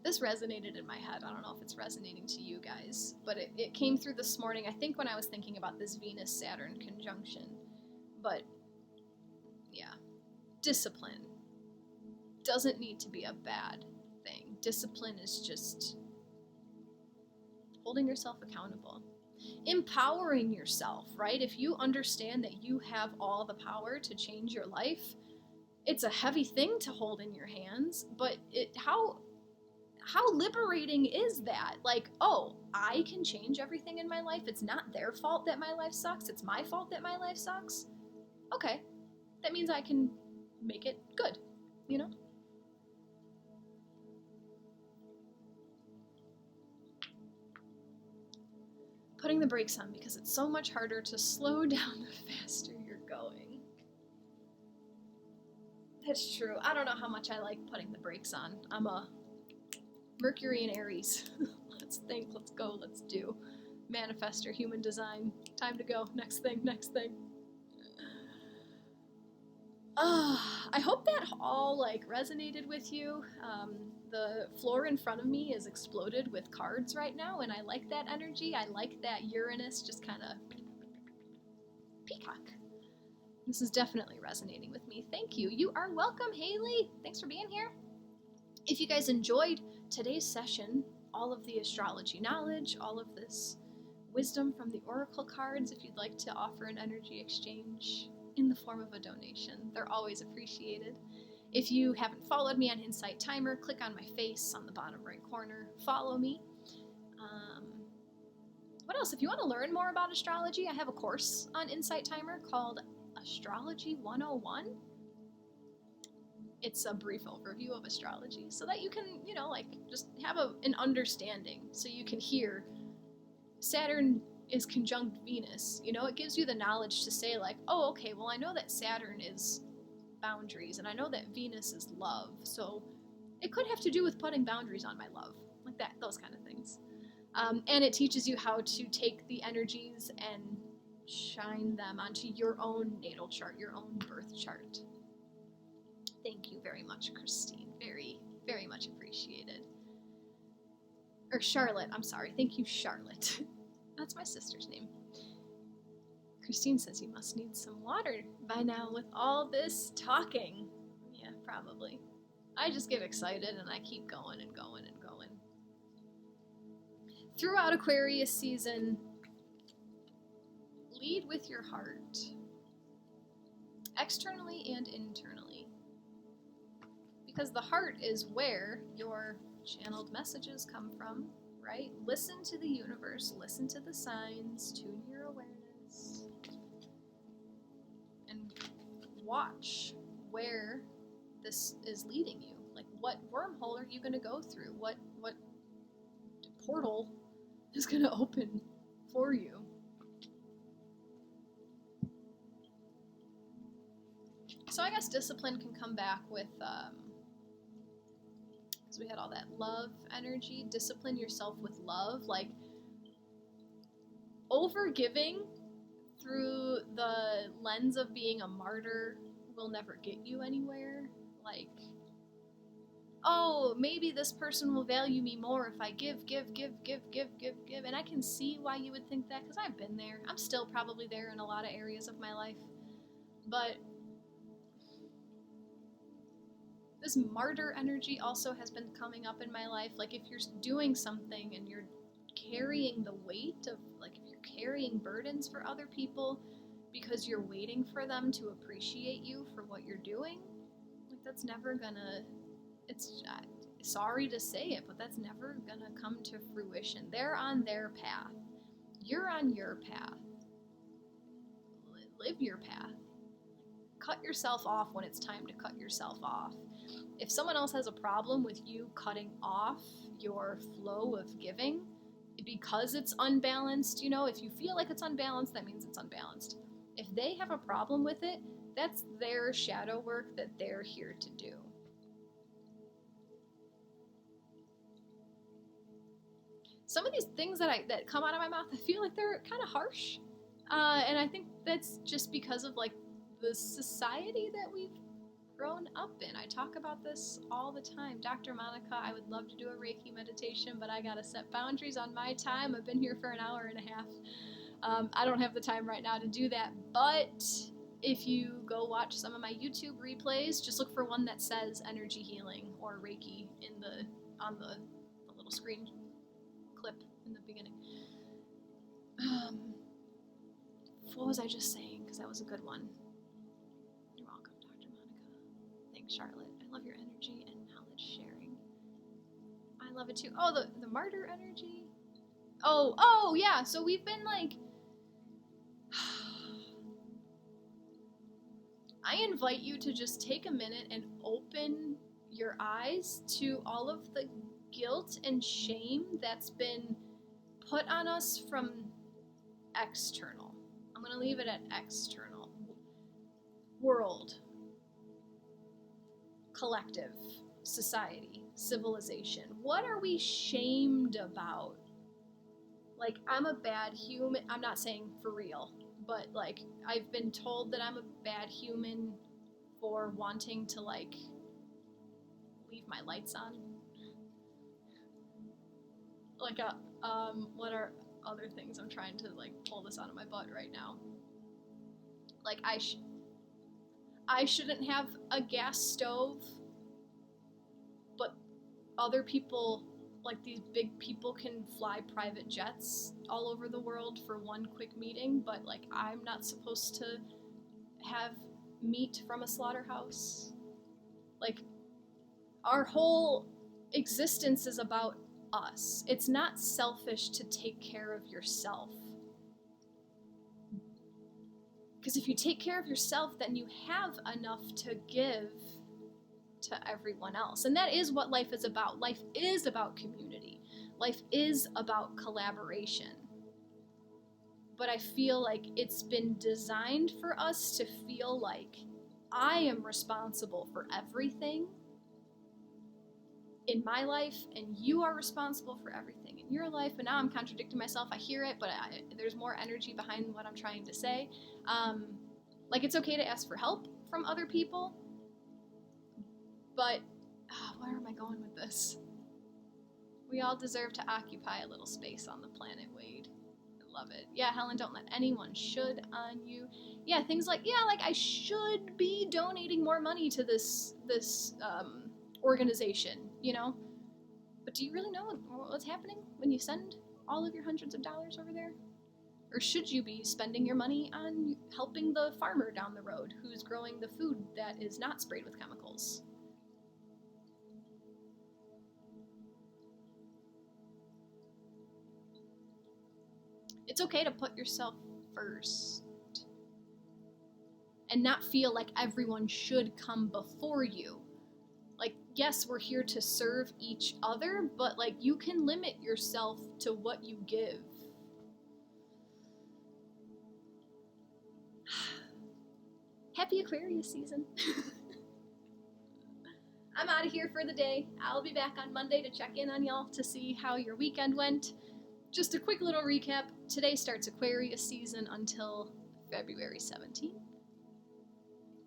This resonated in my head. I don't know if it's resonating to you guys, but it came through this morning, I think, when I was thinking about this Venus-Saturn conjunction. But, yeah. Discipline doesn't need to be a bad thing. Discipline is just holding yourself accountable. Empowering yourself, right? If you understand that you have all the power to change your life, it's a heavy thing to hold in your hands, but how liberating is that? Like, oh, I can change everything in my life. It's not their fault that my life sucks. It's my fault that my life sucks. Okay, that means I can make it good, you know? Putting the brakes on because it's so much harder to slow down the faster you're going. That's true. I don't know how much I like putting the brakes on. I'm a Mercury and Aries. Let's think, let's go, let's do. Manifestor, human design. Time to go. Next thing, next thing. I hope that all like resonated with you. The floor in front of me is exploded with cards right now, and I like that energy. I like that Uranus just kind of peacock. This is definitely resonating with me. Thank you. You are welcome, Haley. Thanks for being here. If you guys enjoyed today's session, all of the astrology knowledge, all of this wisdom from the oracle cards, if you'd like to offer an energy exchange in the form of a donation, they're always appreciated. If you haven't followed me on Insight Timer, click on my face on the bottom right corner, follow me. What else? If you want to learn more about astrology, I have a course on Insight Timer called Astrology 101. It's a brief overview of astrology so that you can, you know, like just have an understanding, so you can hear Saturn is conjunct Venus. You know, it gives you the knowledge to say like, oh, okay, well, I know that Saturn is boundaries and I know that Venus is love, so it could have to do with putting boundaries on my love, like that, those kind of things. And it teaches you how to take the energies and shine them onto your own natal chart, your own birth chart. Thank you very much, Christine. Very, very much appreciated. Or Charlotte, I'm sorry. Thank you, Charlotte. That's my sister's name. Christine says you must need some water by now with all this talking. Yeah, probably. I just get excited and I keep going and going and going. Throughout Aquarius season, lead with your heart. Externally and internally. Because the heart is where your channeled messages come from, right? Listen to the universe, listen to the signs, tune your awareness, and watch where this is leading you. Like, what wormhole are you going to go through? What portal is going to open for you? So I guess discipline can come back with, because we had all that love energy. Discipline yourself with love. Like, over-giving through the lens of being a martyr will never get you anywhere. Like, oh, maybe this person will value me more if I give. And I can see why you would think that, because I've been there. I'm still probably there in a lot of areas of my life. But this martyr energy also has been coming up in my life. Like, if you're doing something and you're carrying the weight of, like, if you're carrying burdens for other people because you're waiting for them to appreciate you for what you're doing, like, that's never gonna, it's, sorry to say it, but that's never gonna come to fruition. They're on their path. You're on your path. Live your path. Cut yourself off when it's time to cut yourself off. If someone else has a problem with you cutting off your flow of giving because it's unbalanced, you know, if you feel like it's unbalanced, that means it's unbalanced. If they have a problem with it, that's their shadow work that they're here to do. Some of these things that come out of my mouth, I feel like they're kind of harsh. And I think that's just because of, like, the society that we've grown up in. I talk about this all the time. Dr. Monica, I would love to do a Reiki meditation, but I gotta set boundaries on my time. I've been here for an hour and a half. I don't have the time right now to do that, but if you go watch some of my YouTube replays, just look for one that says energy healing or Reiki on the little screen clip in the beginning. What was I just saying? Because that was a good one. You're welcome, Dr. Monica. Thanks, Charlotte. I love your energy and knowledge sharing. I love it too. Oh, the martyr energy. Oh, yeah. So we've been like, I invite you to just take a minute and open your eyes to all of the guilt and shame that's been put on us from external. I'm going to leave it at external. World, collective, society, civilization. What are we shamed about? Like, I'm a bad human. I'm not saying for real, but like, I've been told that I'm a bad human for wanting to like leave my lights on. Like, what are other things? I'm trying to like pull this out of my butt right now. Like, I shouldn't have a gas stove, but other people, like these big people, can fly private jets all over the world for one quick meeting, but like I'm not supposed to have meat from a slaughterhouse. Like, our whole existence is about us. It's not selfish to take care of yourself. Because if you take care of yourself, then you have enough to give to everyone else. And that is what life is about. Life is about community. Life is about collaboration. But I feel like it's been designed for us to feel like I am responsible for everything in my life, and you are responsible for everything in your life. And now I'm contradicting myself. I hear it, but there's more energy behind what I'm trying to say. Like, it's okay to ask for help from other people, but where am I going with this? We all deserve to occupy a little space on the planet, Wade. I love it. Yeah, Helen, don't let anyone should on you. Yeah, things like, like I should be donating more money to this organization, you know? But do you really know what's happening when you send all of your hundreds of dollars over there? Or should you be spending your money on helping the farmer down the road who's growing the food that is not sprayed with chemicals? It's okay to put yourself first and not feel like everyone should come before you. Like, yes, we're here to serve each other, but like, you can limit yourself to what you give. Happy Aquarius season. I'm out of here for the day. I'll be back on Monday to check in on y'all to see how your weekend went. Just a quick little recap. Today starts Aquarius season until February 17th.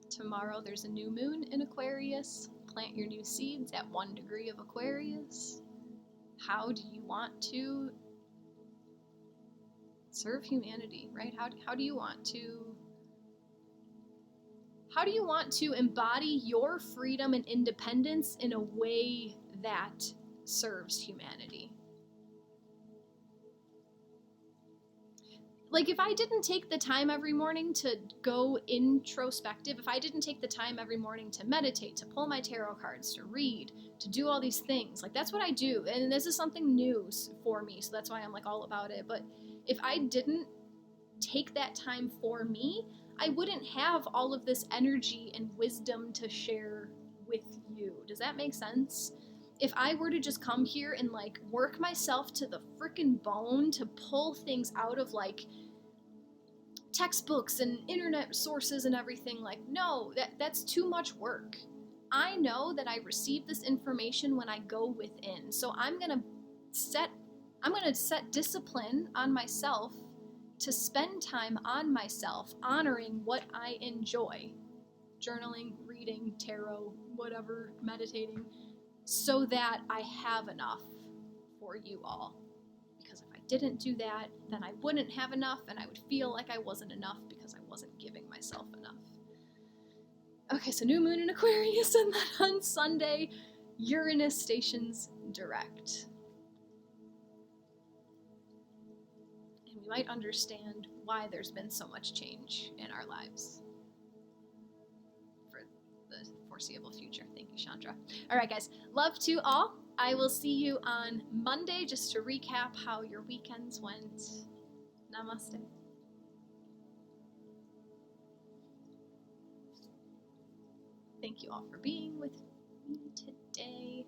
Tomorrow there's a new moon in Aquarius. Plant your new seeds at 1 degree of Aquarius. How do you want to serve humanity, right? How do you want to embody your freedom and independence in a way that serves humanity? Like, if I didn't take the time every morning to go introspective, if I didn't take the time every morning to meditate, to pull my tarot cards, to read, to do all these things, like, that's what I do. And this is something new for me, so that's why I'm like all about it. But if I didn't take that time for me, I wouldn't have all of this energy and wisdom to share with you. Does that make sense? If I were to just come here and like work myself to the frickin' bone to pull things out of like textbooks and internet sources and everything, like, no, that's too much work. I know that I receive this information when I go within. So I'm gonna set discipline on myself to spend time on myself, honoring what I enjoy. Journaling, reading, reading, tarot, whatever, meditating, so that I have enough for you all. Because if I didn't do that, then I wouldn't have enough, and I would feel like I wasn't enough because I wasn't giving myself enough. Okay, so new moon in Aquarius, and then on Sunday, Uranus stations direct. And we might understand why there's been so much change in our lives for the foreseeable future. Thank you, Chandra. All right, guys, love to all. I will see you on Monday just to recap how your weekends went. Namaste. Thank you all for being with me today.